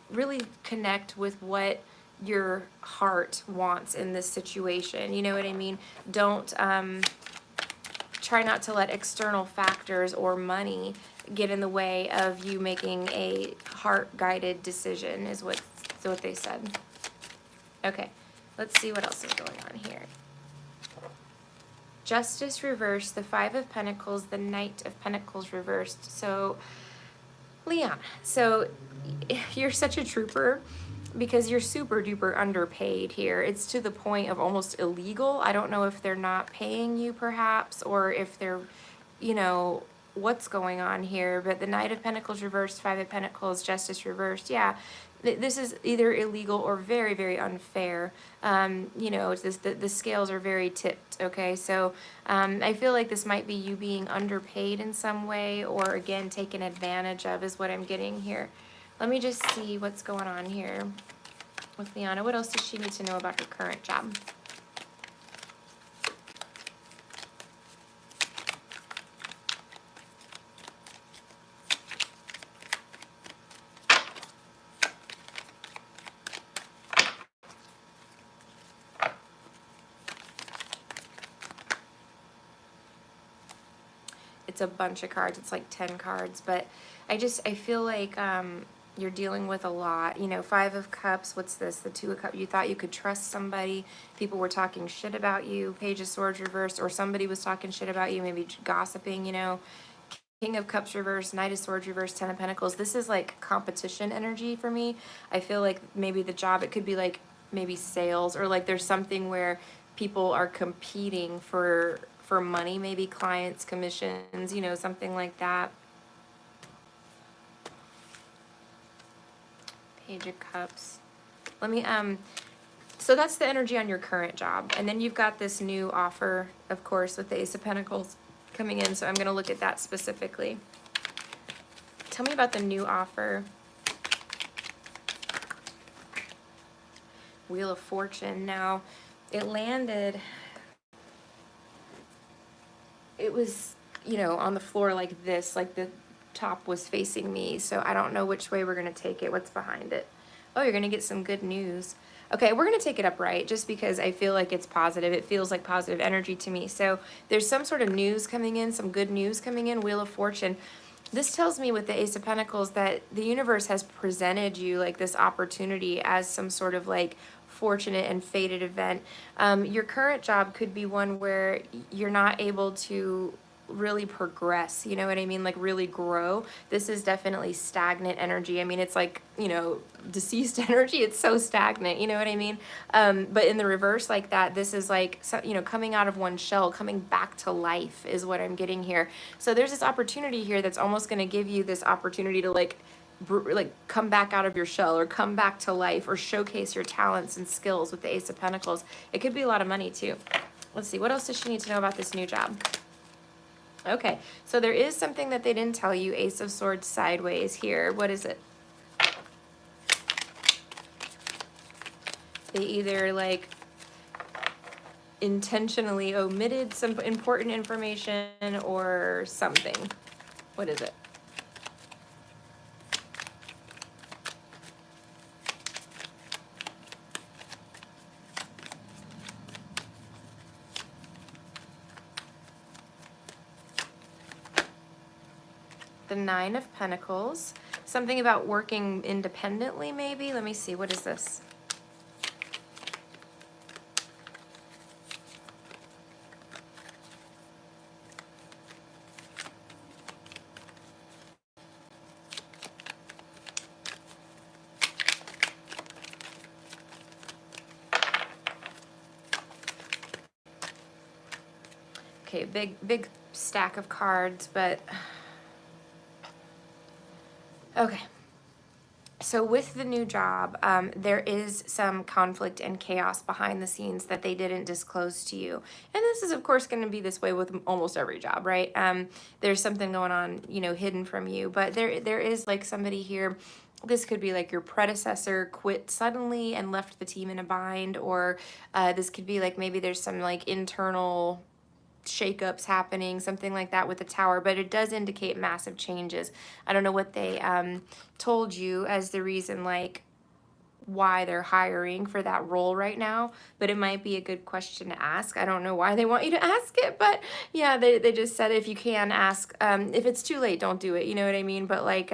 really connect with what your heart wants in this situation. You know what I mean? Don't, try not to let external factors or money get in the way of you making a heart-guided decision, is what they said. Okay, let's see what else is going on here. Justice reversed, the Five of Pentacles, the Knight of Pentacles reversed. So, Leon, so you're such a trooper because you're super duper underpaid here. It's to the point of almost illegal. I don't know if they're not paying you perhaps, or if they're, you know, what's going on here. But the Knight of Pentacles reversed, Five of Pentacles, Justice reversed. Yeah, this is either illegal or very, very unfair. You know, it's this, the scales are very tipped, okay? So I feel like this might be you being underpaid in some way, or again, taken advantage of is what I'm getting here. Let me just see what's going on here with Liana. What else does she need to know about her current job? It's a bunch of cards. It's like 10 cards, but I feel like you're dealing with a lot. You know, Five of Cups, what's this? The Two of Cups. You thought you could trust somebody. People were talking shit about you. Page of Swords reversed, or somebody was talking shit about you, maybe gossiping, you know. King of Cups reversed, Knight of Swords reversed, Ten of Pentacles. This is like competition energy for me. I feel like maybe the job, it could be like maybe sales, or like there's something where people are competing for money, maybe clients, commissions, you know, something like that. Page of Cups. Let me, so that's the energy on your current job. And then you've got this new offer, of course, with the Ace of Pentacles coming in. So I'm going to look at that specifically. Tell me about the new offer. Wheel of Fortune. Now, it landed, it was, you know, on the floor like this, like the top was facing me. So I don't know which way we're going to take it. What's behind it? Oh, you're going to get some good news. Okay, we're going to take it upright just because I feel like it's positive. It feels like positive energy to me. So there's some sort of news coming in, some good news coming in, Wheel of Fortune. This tells me with the Ace of Pentacles that the universe has presented you like this opportunity as some sort of like fortunate and fated event. Your current job could be one where you're not able to really progress, you know what I mean, like really grow. This is definitely stagnant energy. I mean, it's like, you know, deceased energy. It's so stagnant, you know what I mean? But in the reverse like that, this is like, you know, coming out of one shell, coming back to life is what I'm getting here. So there's this opportunity here that's almost going to give you this opportunity to like come back out of your shell, or come back to life, or showcase your talents and skills with the Ace of Pentacles. It could be a lot of money too. Let's see, what else does she need to know about this new job? Okay, so there is something that they didn't tell you. Ace of Swords sideways here. What is it? They either like intentionally omitted some important information or something. What is it? The Nine of Pentacles. Something about working independently, maybe? Let me see. What is this? Okay, big stack of cards, but okay. So with the new job, there is some conflict and chaos behind the scenes that they didn't disclose to you. And this is, of course, going to be this way with almost every job, right? There's something going on, you know, hidden from you. But there is like somebody here. This could be like your predecessor quit suddenly and left the team in a bind, or this could be like maybe there's some like internal shakeups happening, something like that with the tower, but it does indicate massive changes. I don't know what they told you as the reason like why they're hiring for that role right now, but it might be a good question to ask. I don't know why they want you to ask it, but yeah, they just said if you can ask. If it's too late, don't do it, you know what I mean? But like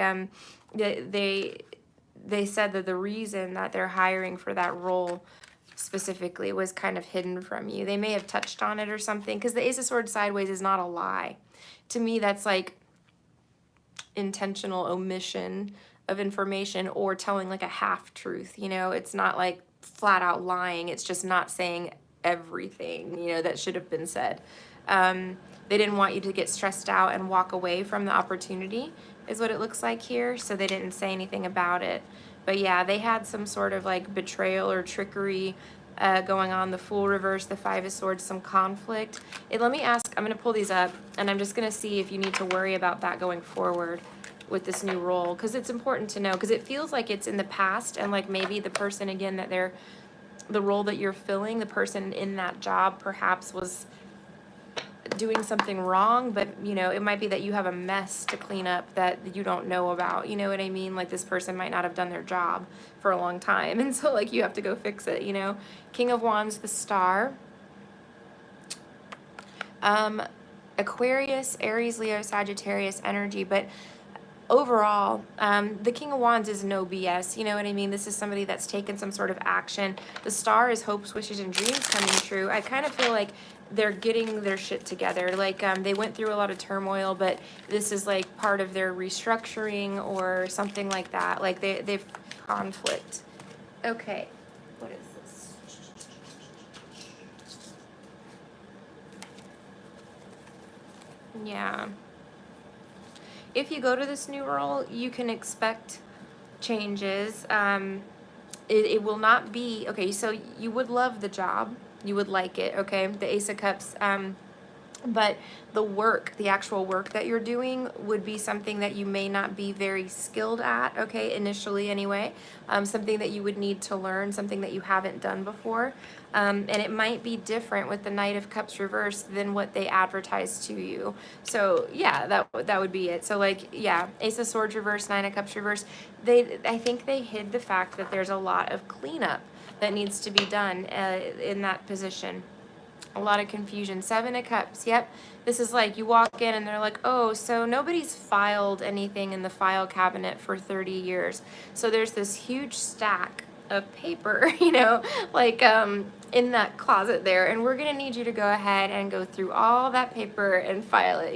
they said that the reason that they're hiring for that role specifically was kind of hidden from you. They may have touched on it or something, because the Ace of Swords sideways is not a lie. To me, that's like intentional omission of information or telling like a half truth. It's not like flat out lying. It's just not saying everything, that should have been said. They didn't want you to get stressed out and walk away from the opportunity, is what it looks like here. So they didn't say anything about it. But yeah, they had some sort of like betrayal or trickery going on. The Fool reverse, the Five of Swords, some conflict. Let me ask, I'm going to pull these up, and I'm just going to see if you need to worry about that going forward with this new role, because it's important to know, because it feels like it's in the past, and like maybe the person, again, the role that you're filling, the person in that job perhaps was doing something wrong, but it might be that you have a mess to clean up that you don't know about. You know what I mean? Like, this person might not have done their job for a long time, and so like you have to go fix it. King of Wands, the Star, Aquarius, Aries, Leo, Sagittarius energy. But overall, the King of Wands is no BS. You know what I mean? This is somebody that's taken some sort of action. The Star is hopes, wishes, and dreams coming true. I kind of feel like they're getting their shit together. Like, they went through a lot of turmoil, but this is like part of their restructuring or something like that. Like, they've conflict. Okay, what is this? Yeah. If you go to this new role, you can expect changes. It will not be, okay, so you would love the job. You would like it, okay? The Ace of Cups. But the actual work that you're doing would be something that you may not be very skilled at, okay, initially anyway. Something that you would need to learn, something that you haven't done before. And it might be different with the Knight of Cups reversed than what they advertise to you. So yeah, that would be it. So like, yeah, Ace of Swords reversed, Nine of Cups reversed. I think they hid the fact that there's a lot of cleanup that needs to be done in that position. A lot of confusion. Seven of Cups. Yep. This is like you walk in and they're like, oh, so nobody's filed anything in the file cabinet for 30 years. So there's this huge stack of paper, like in that closet there. And we're going to need you to go ahead and go through all that paper and file it,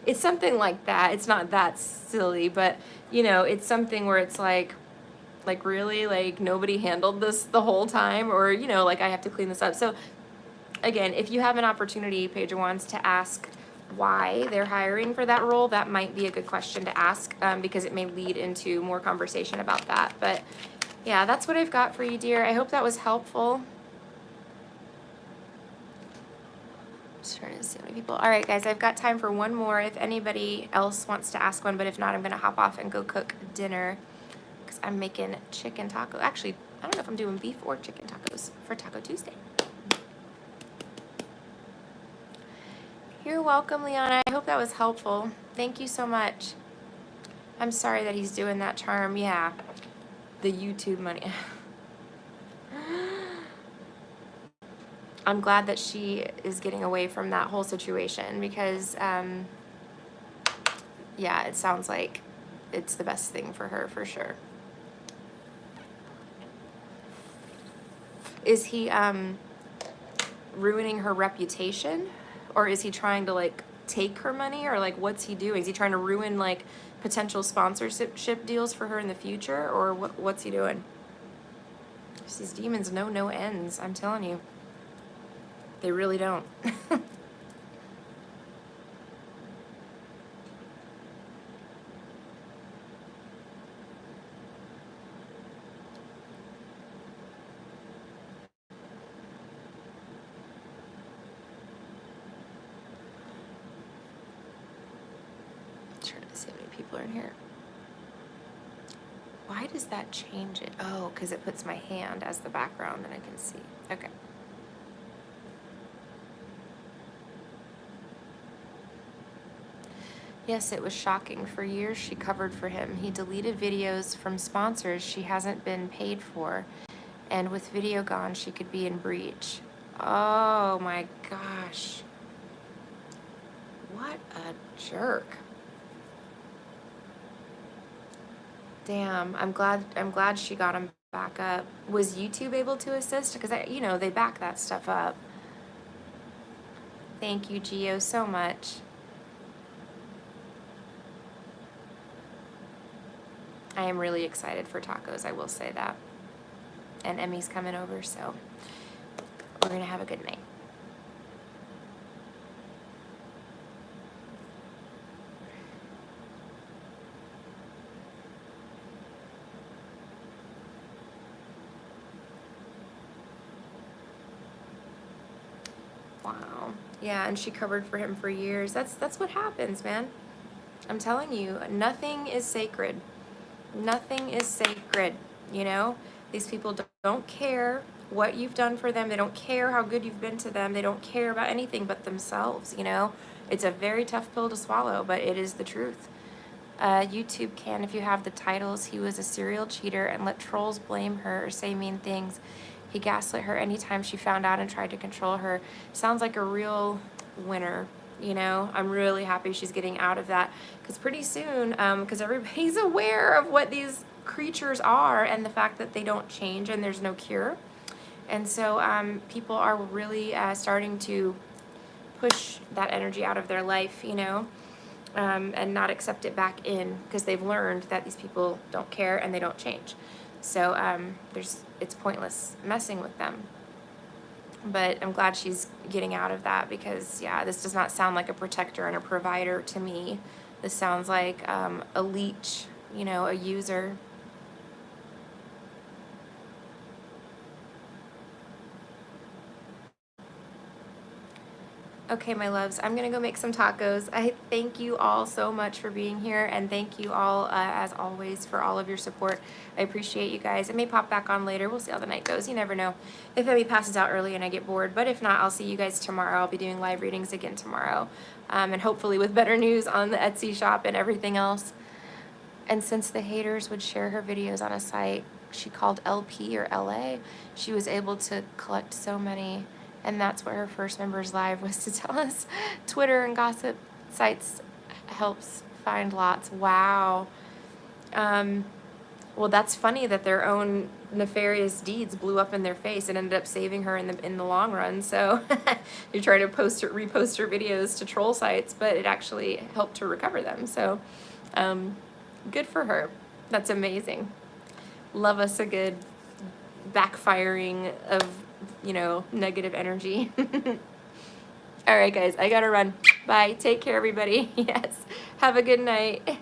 It's something like that. It's not that silly, but, it's something where it's like really, like nobody handled this the whole time, or, like I have to clean this up. So again, if you have an opportunity, Page of Wands, to ask why they're hiring for that role, that might be a good question to ask, because it may lead into more conversation about that. But yeah, that's what I've got for you, dear. I hope that was helpful. Just trying to see how many people. All right, guys, I've got time for one more if anybody else wants to ask one, but if not, I'm going to hop off and go cook dinner because I'm making chicken taco. Actually, I don't know if I'm doing beef or chicken tacos for Taco Tuesday. You're welcome, Liana. I hope that was helpful. Thank you so much. I'm sorry that he's doing that charm. Yeah, the YouTube money. I'm glad that she is getting away from that whole situation because, yeah, it sounds like it's the best thing for her, for sure. Is he ruining her reputation? Or is he trying to, like, take her money? Or, like, what's he doing? Is he trying to ruin, like, potential sponsorship deals for her in the future? Or what's he doing? These demons know no ends, I'm telling you. They really don't. Trying to see how many people are in here. Why does that change it? Oh, because it puts my hand as the background and I can see. Okay. Yes, it was shocking. For years, she covered for him. He deleted videos from sponsors she hasn't been paid for. And with video gone, she could be in breach. Oh my gosh. What a jerk. Damn, I'm glad she got him back up. Was YouTube able to assist? Because they back that stuff up. Thank you, Gio, so much. I am really excited for tacos, I will say that. And Emmy's coming over, so we're gonna have a good night. Wow. Yeah, and she covered for him for years. That's what happens, man. I'm telling you, nothing is sacred. Nothing is sacred, you know? These people don't care what you've done for them. They don't care how good you've been to them. They don't care about anything but themselves, you know? It's a very tough pill to swallow, but it is the truth. YouTube can, if you have the titles, he was a serial cheater and let trolls blame her or say mean things. He gaslit her anytime she found out and tried to control her. Sounds like a real winner, you know? I'm really happy she's getting out of that, because pretty soon, because everybody's aware of what these creatures are and the fact that they don't change and there's no cure. And so people are really starting to push that energy out of their life, you know? And not accept it back in, because they've learned that these people don't care and they don't change. So it's pointless messing with them. But I'm glad she's getting out of that, because yeah, this does not sound like a protector and a provider to me. This sounds like a leech, you know, a user. Okay, my loves, I'm gonna go make some tacos. I thank you all so much for being here, and thank you all, as always, for all of your support. I appreciate you guys. It may pop back on later. We'll see how the night goes. You never know if Emmy passes out early and I get bored, but if not, I'll see you guys tomorrow. I'll be doing live readings again tomorrow, and hopefully with better news on the Etsy shop and everything else. And since the haters would share her videos on a site she called LP or LA, she was able to collect so many. And that's what her first members live was to tell us. Twitter and gossip sites helps find lots. Wow. Well, that's funny that their own nefarious deeds blew up in their face and ended up saving her in the long run. So you're trying to repost her videos to troll sites, but it actually helped her recover them. So good for her. That's amazing. Love us a good backfiring of, you know, negative energy. All right, guys, I gotta run. Bye. Take care, everybody. Yes. Have a good night.